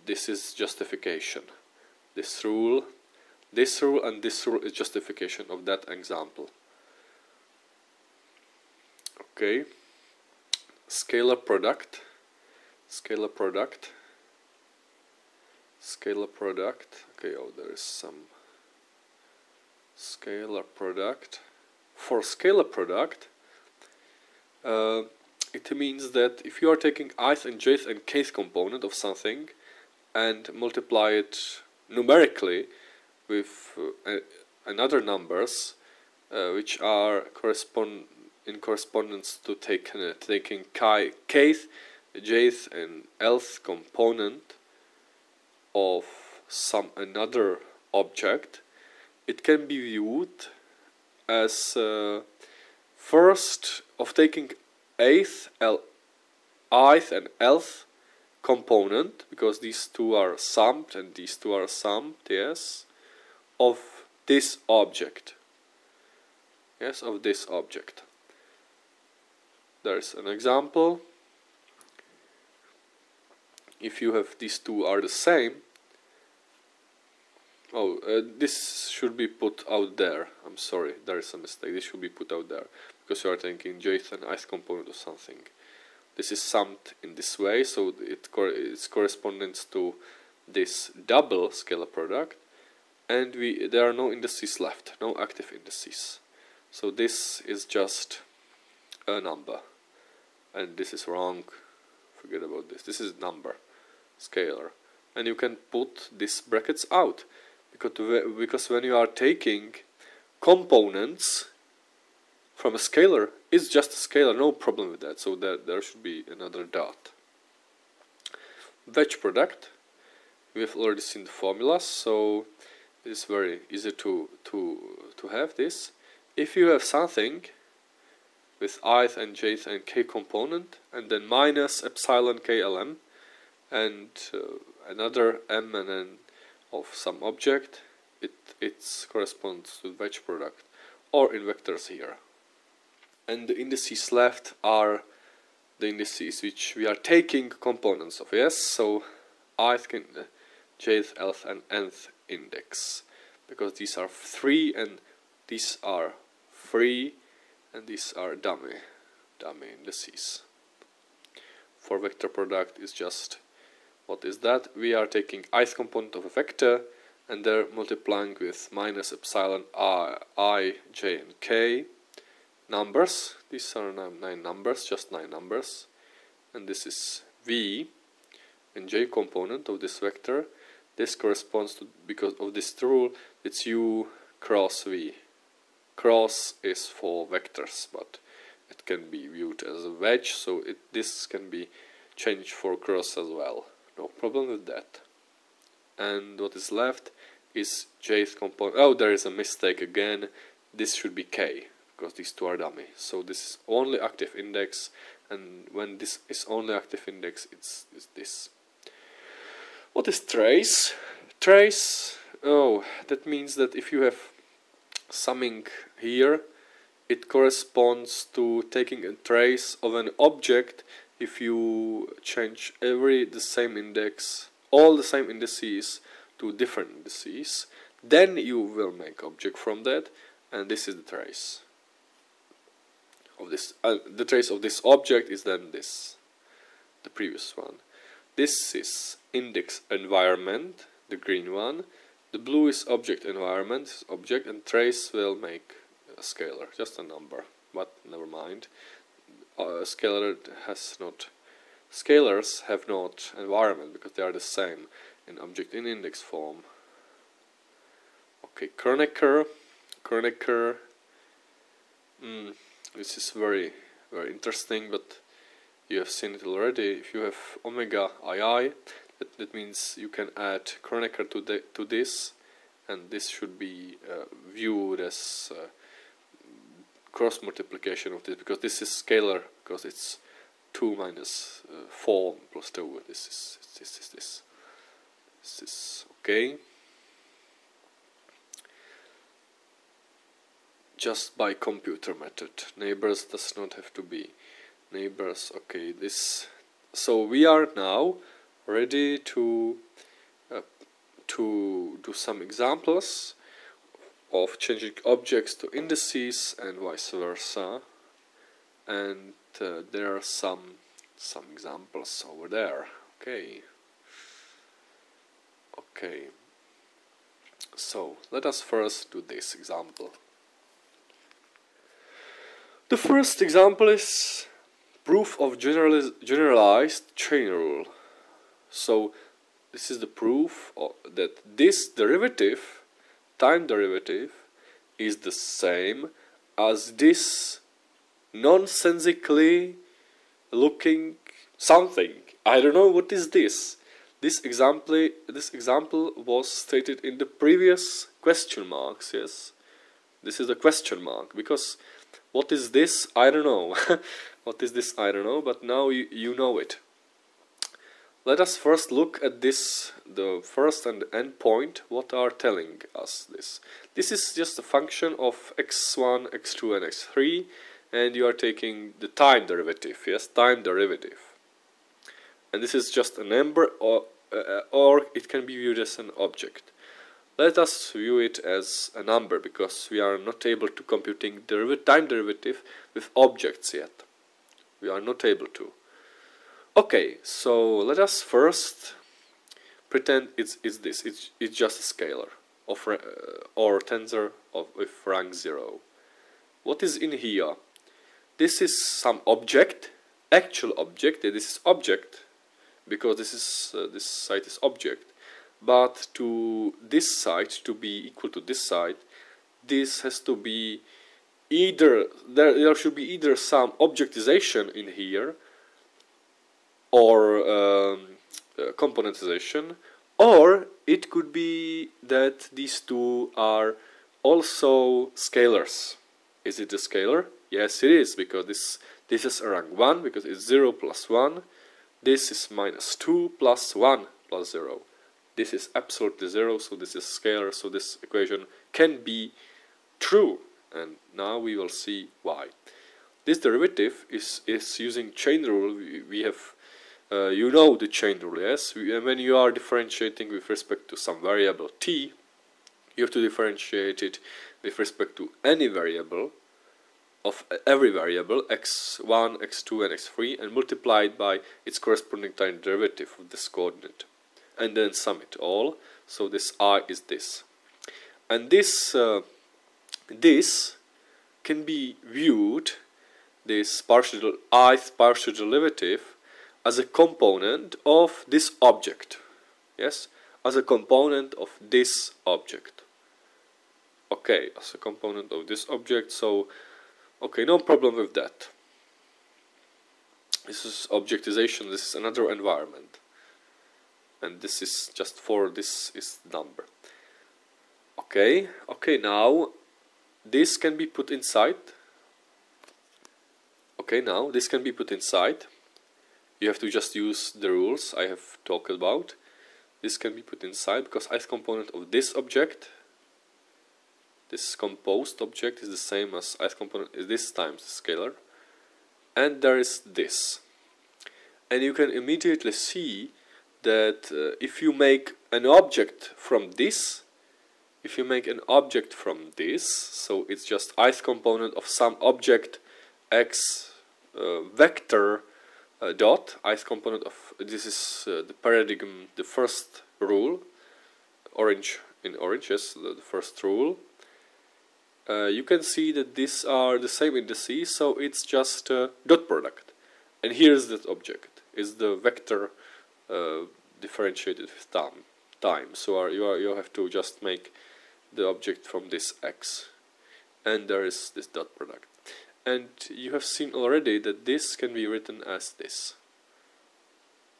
this is justification. This rule and this rule is justification of that example. Okay, scalar product, okay, oh, there is some scalar product. For scalar product, it means that if you are taking ith and jth and kth component of something and multiply it numerically with another numbers which are in correspondence to taking kth, jth and lth component of some another object, it can be viewed as first of taking ith and lth component, because these two are summed and these two are summed, yes, of this object. Yes, of this object. There's an example. If you have these two are the same, this should be put out there. I'm sorry, there is a mistake. This should be put out there because you are taking jth and ith component of something. This is summed in this way, so it's correspondence to this double scalar product, and there are no indices left, no active indices. So this is just a number, and this is wrong. Forget about this. This is number, scalar, and you can put these brackets out because when you are taking components from a scalar, it's just a scalar, no problem with that. So there should be another dot. Wedge product, we have already seen the formulas, so it's very easy to have this. If you have something with ith and jth and k component, and then minus epsilon k lm, and another m and n of some object, it corresponds to wedge product, or in vectors here. And the indices left are the indices which we are taking components of, yes, so ith, jth, lth and nth index, because these are free and these are free and these are dummy indices. For vector product is just, what is that? We are taking ith component of a vector and they're multiplying with minus epsilon I, j and k numbers. These are 9 numbers, just 9 numbers, and this is v and j component of this vector. This corresponds to, because of this rule, it's u cross v. Cross is for vectors, but it can be viewed as a wedge, so this can be changed for cross as well. No problem with that. And what is left is jth component. Oh, there is a mistake again. This should be k, because these two are dummy. So this is only active index, and when this is only active index, it's this. What is trace? Trace, oh, that means that if you have summing here, it corresponds to taking a trace of an object if you change the same index, all the same indices to different indices, then you will make object from that, and this is the trace of this. The trace of this object is then this, the previous one. This is index environment, the green one. The blue is object environment, object, and trace will make a scalar, just a number, but never mind. Scalars have not environment because they are the same in object in index form. Okay, Kronecker. This is very, very interesting, but you have seen it already. If you have omega ii, that means you can add Kronecker to this, and this should be viewed as cross multiplication of this, because this is scalar, because it's 2 minus 4 plus 2. This is okay. Just by computer method. Neighbors does not have to be neighbors. Okay, this. So we are now ready to do some examples of changing objects to indices and vice versa. and there are some examples over there. Okay. So let us first do this example. The first example is proof of generalized chain rule. So this is the proof that this derivative, time derivative, is the same as this nonsensically looking something. I don't know what is this. This example was stated in the previous question marks. Yes, this is a question mark, because what is this? I don't know. What is this? I don't know. But now you know it. Let us first look at this, the first and the end point. What are telling us this? This is just a function of x1, x2, and x3, and you are taking the time derivative. Yes, time derivative. And this is just a number, or it can be viewed as an object. Let us view it as a number, because we are not able to computing time derivative with objects yet. We are not able to. Okay, so let us first pretend it's this. It's just a scalar of or tensor with rank 0. What is in here? This is some object, actual object. This is object, because this side is object. But to this side to be equal to this side, this has to be either there should be either some objectization in here, or componentization, or it could be that these two are also scalars. Is it a scalar? Yes, it is, because this is a rank 1, because it's 0 plus 1. This is minus 2 plus 1 plus 0. This is absolutely 0, so this is scalar, so this equation can be true. And now we will see why. This derivative is using chain rule. We have, you know the chain rule, yes? When you are differentiating with respect to some variable t, you have to differentiate it with respect to any variable, of every variable, x1, x2, and x3, and multiply it by its corresponding time derivative of this coordinate, and then sum it all. So this I is this, and this can be viewed, this ith partial derivative, as a component of this object. Yes, as a component of this object. Okay, as a component of this object. So okay, no problem with that. This is objectization, this is another environment. And this is just for this is number. Okay, now this can be put inside. Okay, now this can be put inside. You have to just use the rules I have talked about. This can be put inside, because ith component of this object, this composed object, is the same as ith component is this times the scalar, and there is this. And you can immediately see that if you make an object from this, so it's just ith component of some object x vector dot ith component of, this is the paradigm, the first rule, orange in oranges, the first rule. You can see that these are the same indices, so it's just a dot product. And here's that object, is the vector differentiated with time. So you have to just make the object from this x, and there is this dot product. And you have seen already that this can be written as this.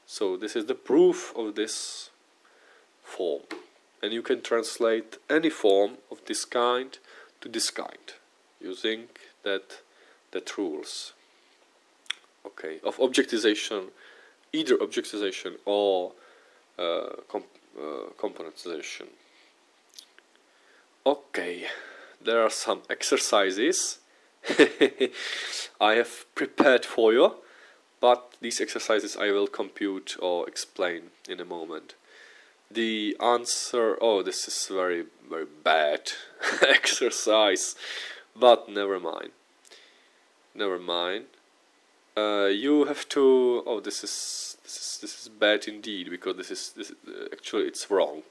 So this is the proof of this form, and you can translate any form of this kind to this kind using that rules. Okay, of objectization, either objectization or componentization. Okay, there are some exercises I have prepared for you, but these exercises I will compute or explain in a moment. The answer, oh, this is very bad exercise, but never mind. you have to. Oh, this is bad indeed, because actually it's wrong.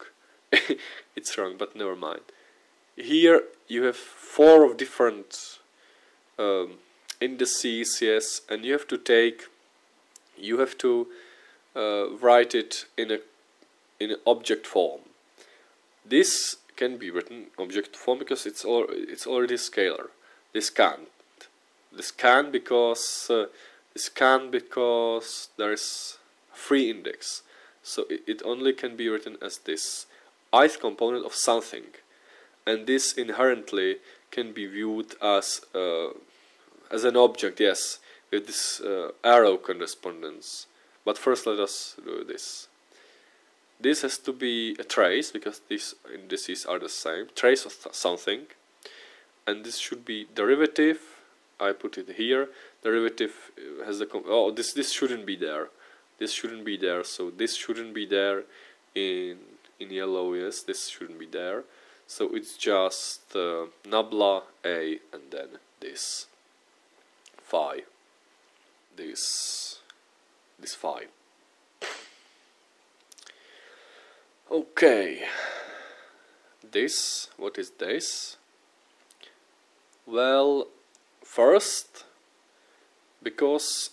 It's wrong, but never mind. Here you have 4 of different indices, yes, and you have to write it in an object form. This can be written object form because it's already scalar. This can't. This can because there is free index. So it only can be written as this ith component of something, and this inherently can be viewed as an object, yes, with this arrow correspondence. But first let us do this. This has to be a trace, because these indices are the same, trace of something, and this should be derivative. I put it here. Derivative has the this shouldn't be there. This shouldn't be there. So this shouldn't be there in yellow. Yes, this shouldn't be there. So it's just nabla a and then this phi. This phi. Okay. This, what is this? Well, first, because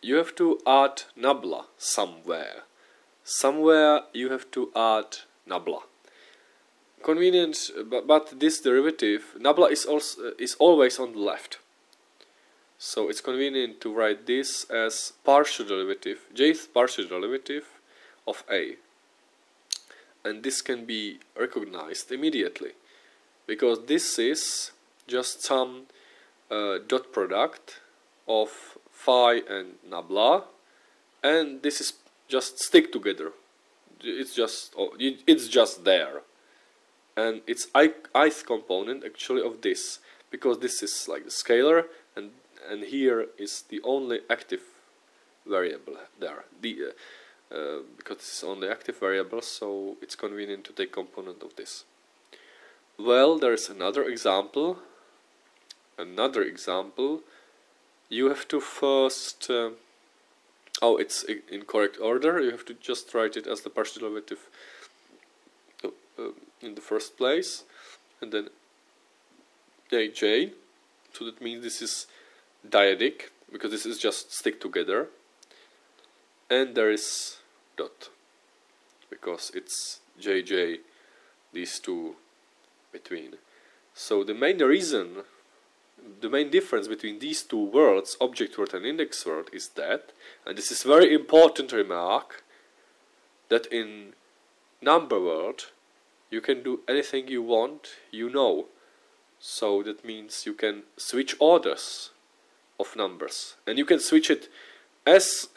you have to add nabla somewhere. Somewhere you have to add nabla. Convenient, but this derivative, nabla is always on the left. So it's convenient to write this as partial derivative, jth partial derivative of a. And this can be recognized immediately, because this is just some dot product of phi and nabla, and this is just stick together. It's just there, and it's ith component actually of this, because this is like the scalar, and here is the only active variable there. Because this is only active variable, so it's convenient to take component of this. Well, there is another example. You have to first it's in correct order. You have to just write it as the partial derivative in the first place, and then aj. So that means this is dyadic, because this is just stick together, and there is dot, because it's jj, these two between. So the main difference between these two words, object word and index word, is that, and this is very important remark, that in number word you can do anything you want, So that means you can switch orders of numbers, and you can switch it as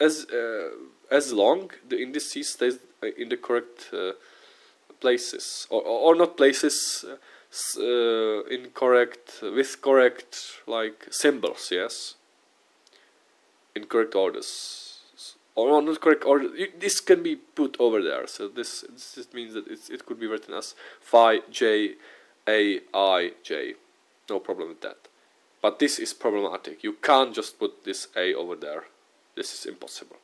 long the indices stays in the correct places, or not places, with correct like symbols, yes, in correct orders, or not correct order. This can be put over there. So this means that it could be written as phi j a I j. No problem with that. But this is problematic. You can't just put this a over there. This is impossible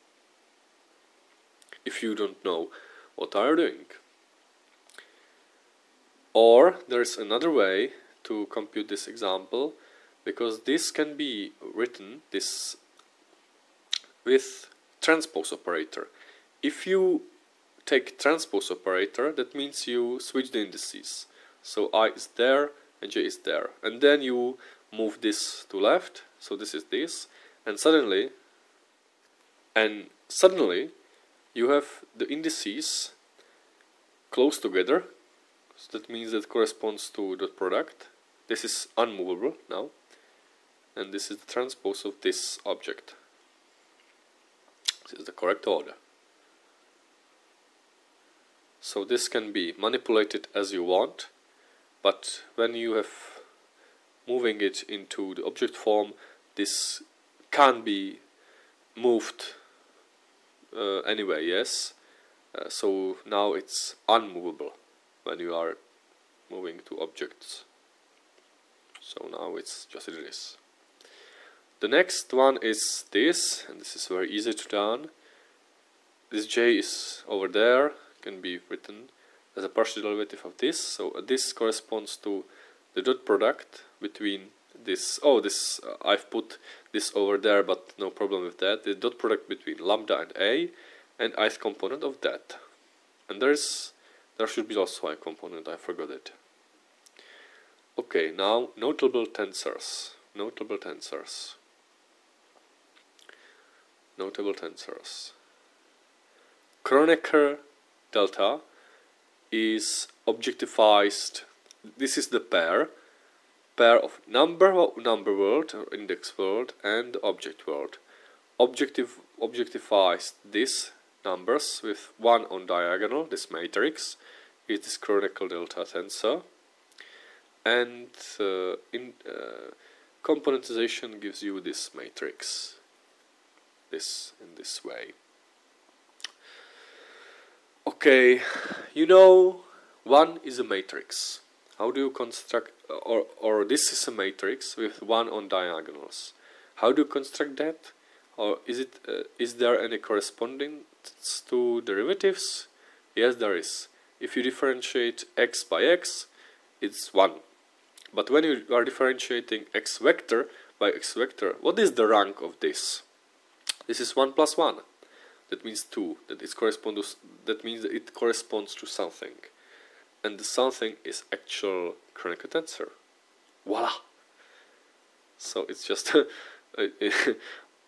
if you don't know what are you doing. Or there is another way to compute this example, because this can be written with transpose operator. If you take transpose operator, that means you switch the indices. So I is there and j is there, and then you move this to left. So this is this, and suddenly you have the indices close together. So that means that corresponds to dot product. This is unmovable now, and this is the transpose of this object. This is the correct order. So this can be manipulated as you want, but when you have moving it into the object form, this can be moved anyway, yes. So now it's unmovable when you are moving to objects. So now it's just it is. The next one is this, and this is very easy to done. This j is over there, can be written as a partial derivative of this. So this corresponds to the dot product between this. Oh, this I've put this over there, but no problem with that. The dot product between lambda and a, and ith component of that. And there should be also a component. I forgot it. Okay, now notable tensors. Notable tensors. Notable tensors. Kronecker delta is objectified. This is the pair of number world or index world and object world. Objectifies these numbers with one on diagonal. This matrix is this Kronecker delta tensor, and componentization gives you this matrix. This in this way. Okay, you know, 1 is a matrix. How do you construct, or this is a matrix with 1 on diagonals. How do you construct that? Or is there any correspondence to derivatives? Yes, there is. If you differentiate x by x, it's 1. But when you are differentiating x vector by x vector, what is the rank of this? This is 1 plus 1. That means 2. That means that it corresponds to something. And the something is actual Kronecker tensor. Voila! So it's just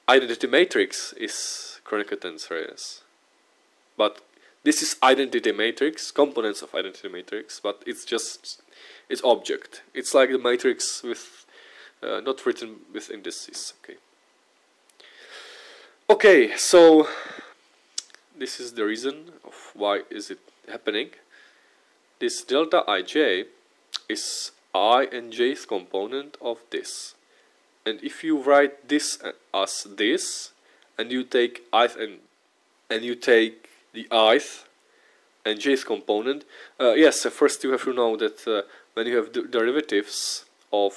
identity matrix is Kronecker tensor, yes. But this is identity matrix, components of identity matrix, but it's object. It's like the matrix with not written with indices. Okay. Okay, so this is the reason of why is it happening. This delta ij is I and j's component of this. And if you write this as this, and you take ith and you take the ith and j's component, yes, first you have to know that when you have derivatives of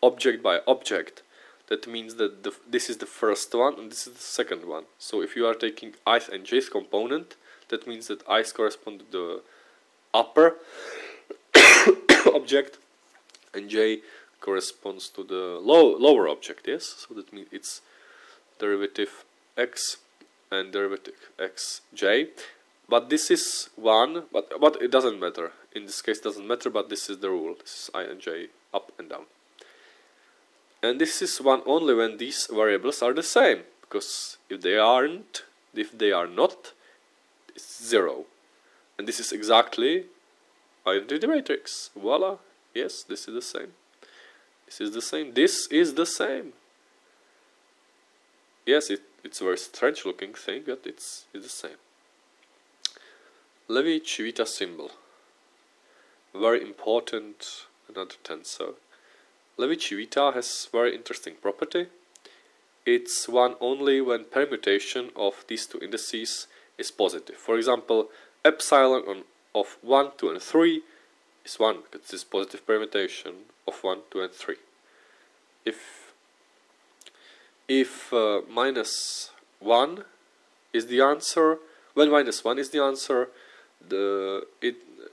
object by object, that means that this is the first one and this is the second one. So if you are taking ith and j's component, that means that ith correspond to the upper object and j corresponds to the lower object, yes? So that means it's derivative x and derivative xj. But this is 1, but it doesn't matter. In this case it doesn't matter, but this is the rule. This is I and j, up and down. And this is 1 only when these variables are the same, because if they are not, it's 0. And this is exactly identity matrix. Voila! Yes, this is the same. This is the same. This is the same. Yes, it's a very strange looking thing, but it's the same. Levi-Civita symbol. Very important, another tensor. Levi-Civita has very interesting property. It's 1 only when permutation of these two indices is positive. For example, epsilon of 1, 2 and 3 is 1, because this is positive permutation of 1, 2 and 3. If minus 1 is the answer, when minus 1 is the answer,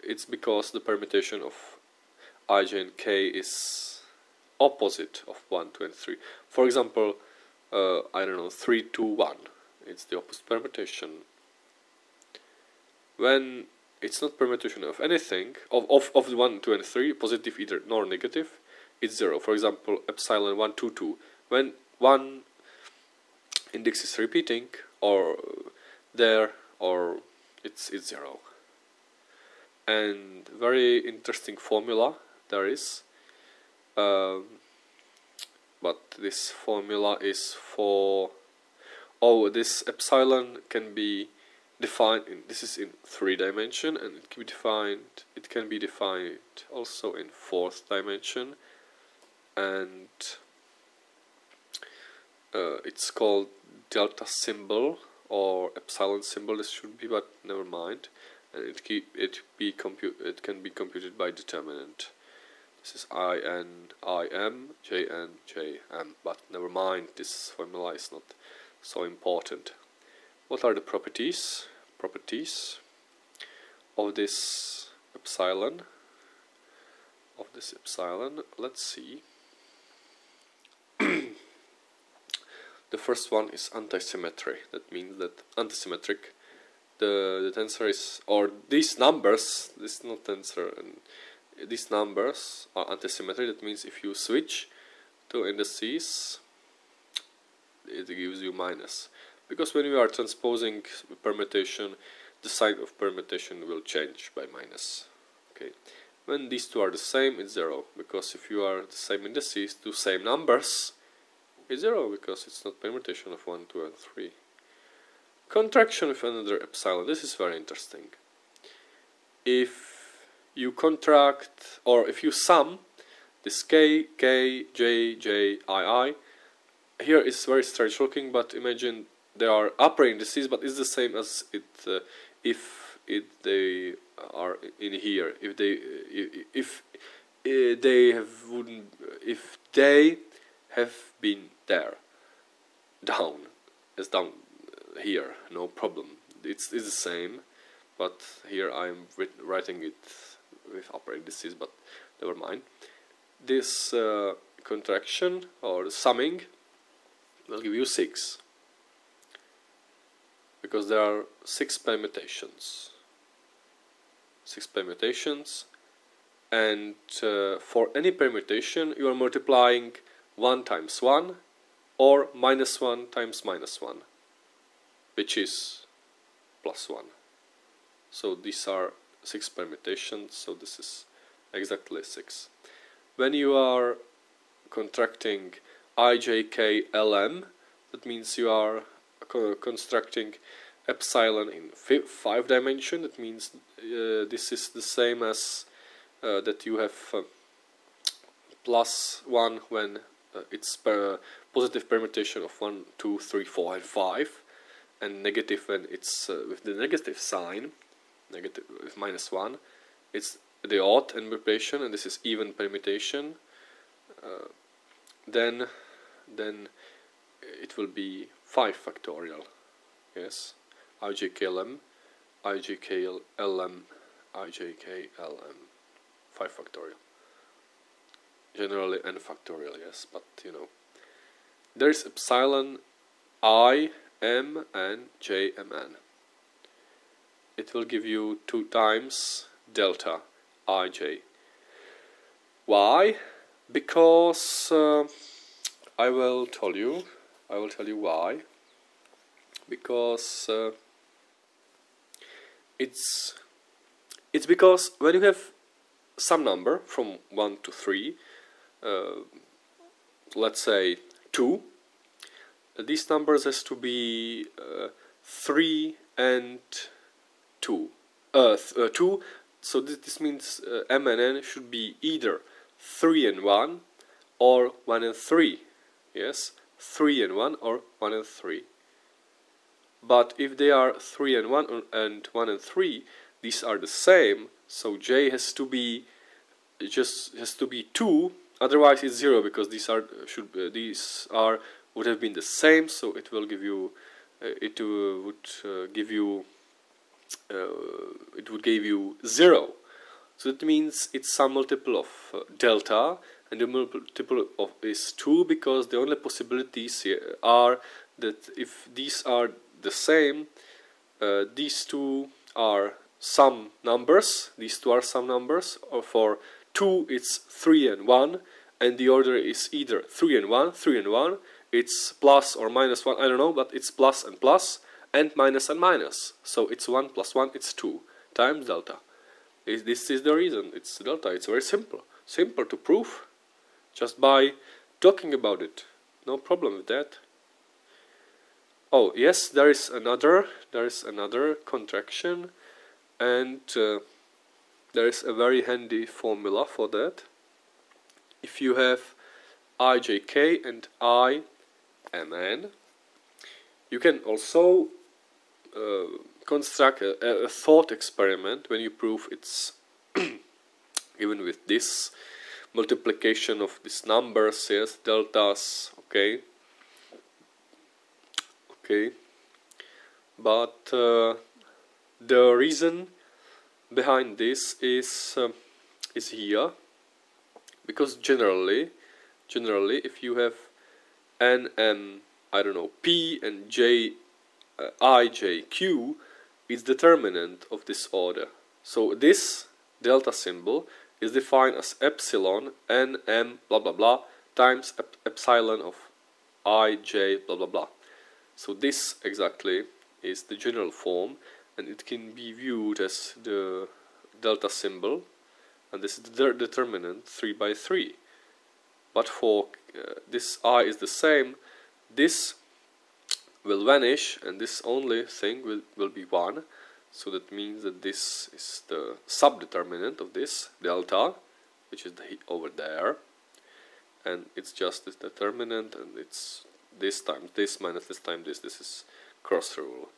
it's because the permutation of ij and k is opposite of 1, 2 and 3. For example, I don't know, 3, 2, 1. It's the opposite permutation. When it's not permutation of anything, of 1, 2 and 3, positive either nor negative, it's 0. For example, epsilon 1, 2, 2. When one index is repeating, or there, or it's 0. And very interesting formula there is. But this formula is for, this epsilon can be defined in, this is in 3 dimension, and it can be defined also in 4th dimension, and it's called delta symbol or epsilon symbol. This should be, but never mind. And it can be computed by determinant. This is IM, JM, but never mind, this formula is not so important. What are the properties? Properties of this epsilon. Let's see. The first one is antisymmetry. That means that antisymmetric, the tensor is, or these numbers, this is not tensor, and these numbers are antisymmetry. That means if you switch to indices, it gives you minus. Because when you are transposing permutation, the sign of permutation will change by minus. Okay. When these two are the same, it's 0. Because if you are the same indices, two same numbers, it's 0 because it's not permutation of 1, 2, and 3. Contraction with another epsilon. This is very interesting. If you contract, or if you sum this k, j, I, here is very strange looking, but imagine they are upper indices, but it's the same as it if they are in here. If they have been there, down here, no problem. It's the same, but here I'm writing it with upper indices, but never mind. This contraction or summing will give you 6, because there are 6 permutations. 6 permutations, and for any permutation you are multiplying 1 times 1 or minus 1 times minus 1, which is plus 1. So these are 6 permutations, so this is exactly 6. When you are contracting IJK that means you are constructing epsilon in 5 dimension. That means this is the same as that you have plus 1 when it's positive permutation of 1, 2, 3, 4, and 5, and negative when it's with the negative sign, negative with minus 1. It's the odd permutation, and this is even permutation. Then it will be 5 factorial. Yes, IJKLM, IJKLM, IJKLM, 5 factorial. Generally n factorial, yes, but you know. There's epsilon I, M, and J, M, N. It will give you 2 times delta IJ. Why? Because I will tell you why. Because it's because when you have some number from 1 to 3, let's say 2, these numbers has to be 3 and 2. 2. So this means M and N should be either 3 and 1 or 1 and 3. Yes, 3 and 1 or 1 and 3. But if they are 3 and 1 and 1 and 3, these are the same. So J has to be 2. Otherwise, it's 0 because these would have been the same. So it will give you it would give you 0. So that means it's some multiple of delta, and the multiple of is 2, because the only possibilities here are that if these are the same, these two are some numbers. These two are some numbers. Or for 2, it's 3 and 1, and the order is either 3 and 1, 3 and 1. It's plus or minus 1. I don't know, but it's plus, and minus and minus. So it's 1 plus 1. It's 2 times delta. This is the reason. It's delta. It's very simple. Simple to prove, just by talking about it. No problem with that. Oh yes, there is another contraction, and there is a very handy formula for that. If you have IJK and IMN, you can also construct a thought experiment when you prove it's even with this multiplication of these numbers, yes, deltas, okay. But the reason behind this is here, because generally if you have n and I don't know p and j, I, j, q is determinant of this order. So this delta symbol is defined as epsilon n m blah blah blah times epsilon of I, j, blah blah blah. So this exactly is the general form, and it can be viewed as the delta symbol, and this is the determinant 3 by 3. But for this I is the same, this will vanish and this only thing will be 1. So that means that this is the subdeterminant of this delta, which is over there, and it's just this determinant, and it's this times this minus this times this. This is cross rule.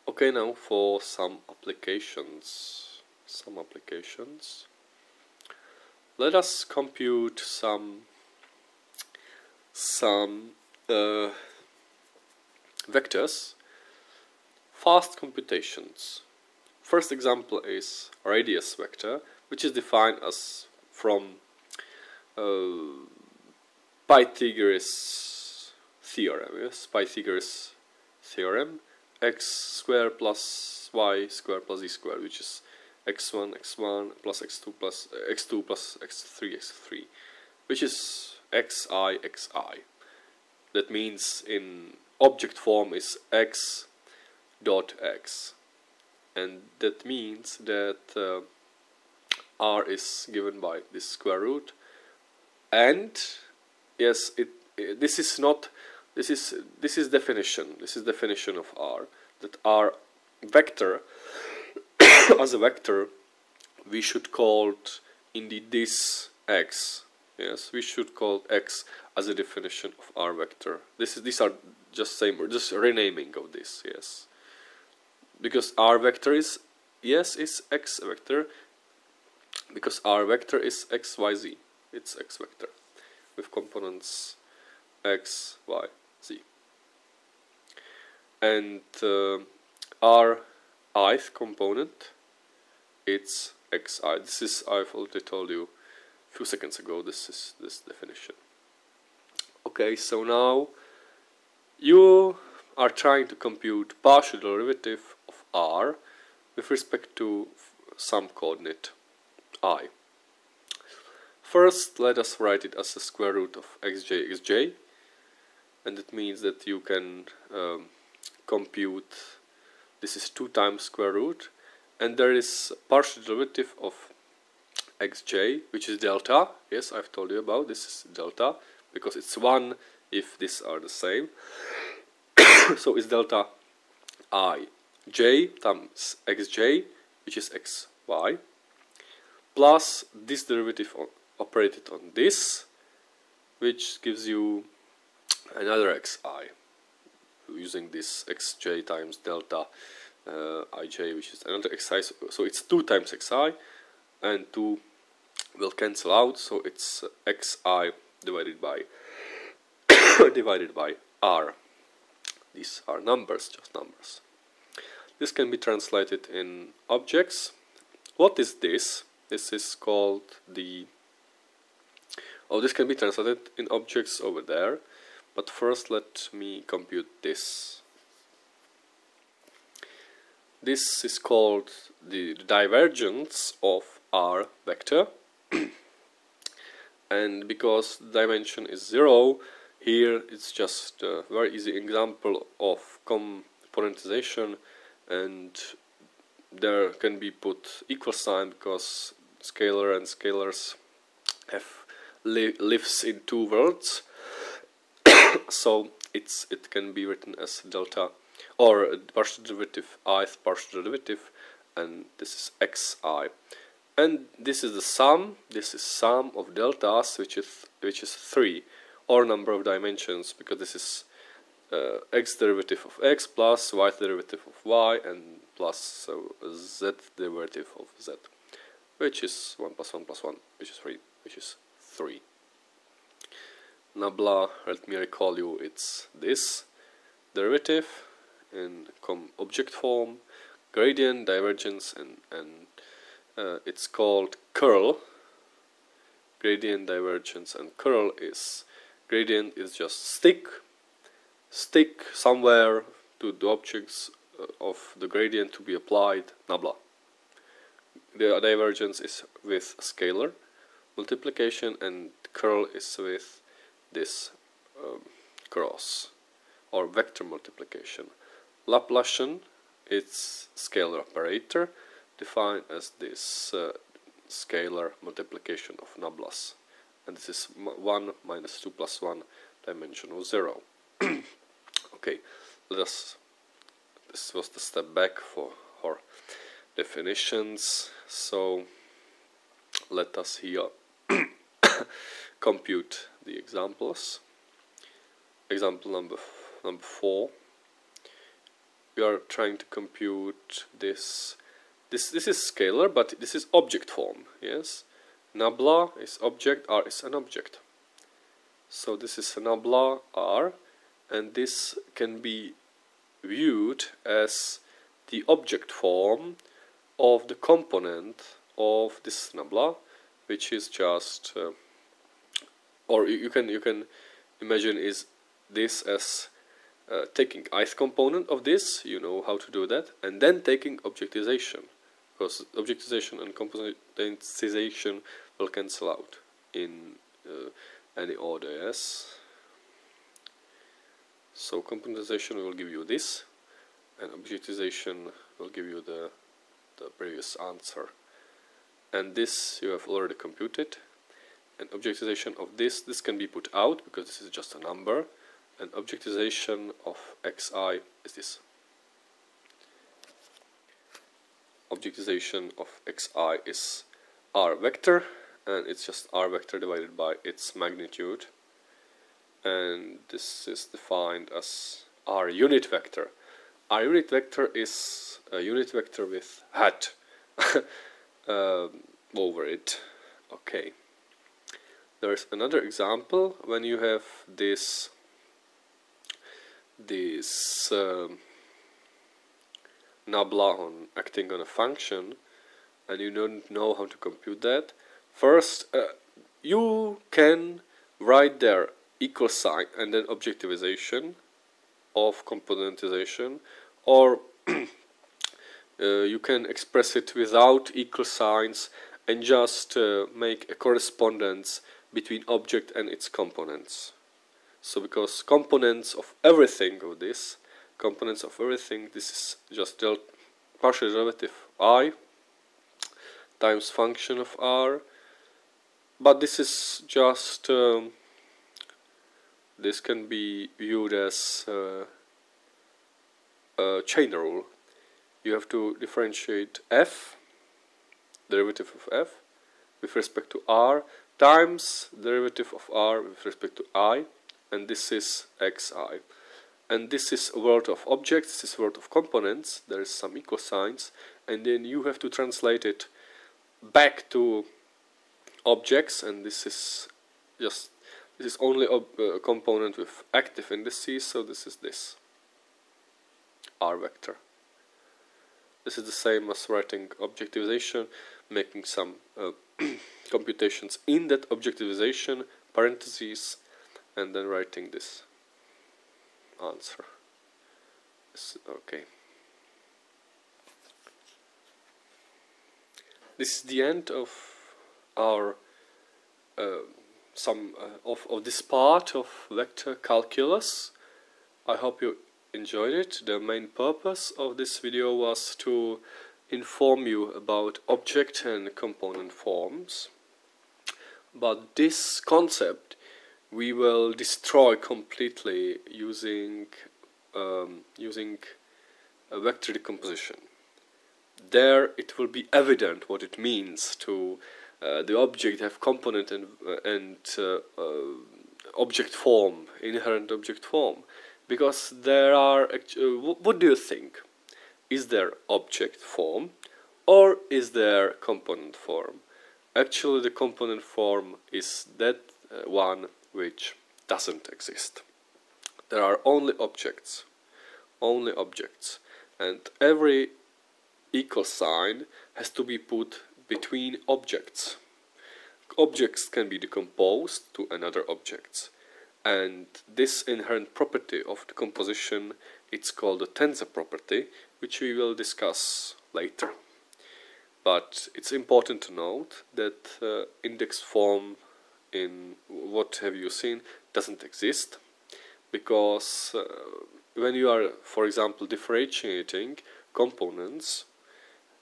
Okay, now for some applications. Let us compute some vectors. Fast computations. First example is radius vector, which is defined as from Pythagoras theorem. Yes, Pythagoras theorem. X squared plus y squared plus z squared, which is x1 plus x2 plus x3, which is xi. That means in object form is x dot x, and that means that r is given by this square root, and yes, this is definition of r, that r vector as a vector we should call indeed this x. Yes, we should call x as a definition of r vector. These are just renaming of this. Yes, because r vector is x vector, because r vector is x, y, z. It's x vector with components x, y, z, and r ith component, it's xi. This is, I've already told you a few seconds ago, this is this definition. Okay, so now you are trying to compute partial derivative of r with respect to some coordinate I. First, let us write it as the square root of xj, and it means that you can compute, this is 2 times square root, and there is partial derivative of xj, which is delta. Yes, I've told you about this is delta, because it's 1 if these are the same. So it's delta I j times xj, which is xy, plus this derivative operated on this, which gives you another xi, using this xj times delta ij, which is another xi. So it's 2 times xi, and 2 will cancel out, so it's xi divided by r. These are numbers, just numbers. This can be translated in objects. What is this? This is called the... Oh, this can be translated in objects over there. But first let me compute this. This is called the divergence of our vector. And because dimension is 0, here it's just a very easy example of componentization, and there can be put equal sign because scalar and scalars have lives in 2 worlds. So it can be written as delta, or partial derivative ith partial derivative, and this is xi, and this is the sum. This is sum of deltas, which is 3, or number of dimensions, because this is x derivative of x plus y derivative of y and plus z derivative of z. which is 1 plus 1 plus 1, which is 3, which is 3. Nabla, let me recall you, it's this derivative in object form, gradient, divergence, and it's called curl. Gradient, divergence, and curl is, gradient is just stick somewhere to the objects of the gradient to be applied, nabla. The divergence is with scalar multiplication, and curl is with this cross or vector multiplication. Laplacian, it's scalar operator defined as this scalar multiplication of nablas, and this is 1 minus 2 plus 1 dimensional 0. Okay, this was the step back for our definitions, so let us here compute the examples. Example number 4. We are trying to compute this. This is scalar, but this is object form. Yes, nabla is object, R is an object. So this is a nabla R, and this can be viewed as the object form of the component of this nabla, which is just, or you can imagine is this as taking ith component of this, you know how to do that, and then taking objectization, because objectization and componentization will cancel out in any order. Yes. So componentization will give you this, and objectization will give you the previous answer. And this you have already computed. And objectization of this can be put out because this is just a number. And objectization of xi is this. Objectization of xi is r vector, and it's just r vector divided by its magnitude. And this is defined as r unit vector. R unit vector is a unit vector with hat over it. Okay. There is another example when you have this nabla acting on a function, and you don't know how to compute that. First, you can write there equal sign and then objectivization of componentization, or you can express it without equal signs and just make a correspondence between object and its components. So because components of everything this is just partial derivative I times function of R, but this is just this can be viewed as a chain rule. You have to differentiate f, derivative of f, with respect to R, times derivative of R with respect to I, and this is xi. And this is a world of objects, this is a world of components, there is some equal signs, and then you have to translate it back to objects, and this is only a component with active indices, so this is this R vector. This is the same as writing objectivization, making some computations in that objectivization, parentheses, and then writing this answer. Okay. This is the end of our of this part of vector calculus. I hope you enjoyed it. The main purpose of this video was to inform you about object and component forms, but this concept we will destroy completely using a vector decomposition. There it will be evident what it means to the object have component and object form, inherent object form, because there are what do you think? Is there object form, or is there component form? Actually, the component form is that one which doesn't exist. There are only objects, and every equal sign has to be put between objects. Objects can be decomposed to another objects, and this inherent property of decomposition, it's called the tensor property, which we will discuss later. But it's important to note that index form in what have you seen doesn't exist, because when you are, for example, differentiating components,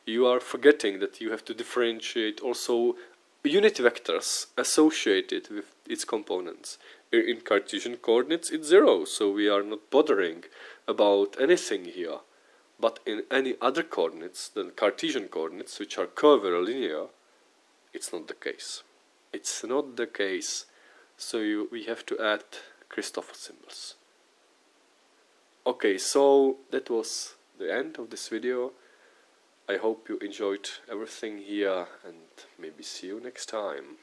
you are forgetting that you have to differentiate also unit vectors associated with its components. In Cartesian coordinates it's 0, so we are not bothering about anything here. But in any other coordinates than Cartesian coordinates, which are curved linear, it's not the case. It's not the case, so we have to add Christoffel symbols. Okay, so that was the end of this video. I hope you enjoyed everything here, and maybe see you next time.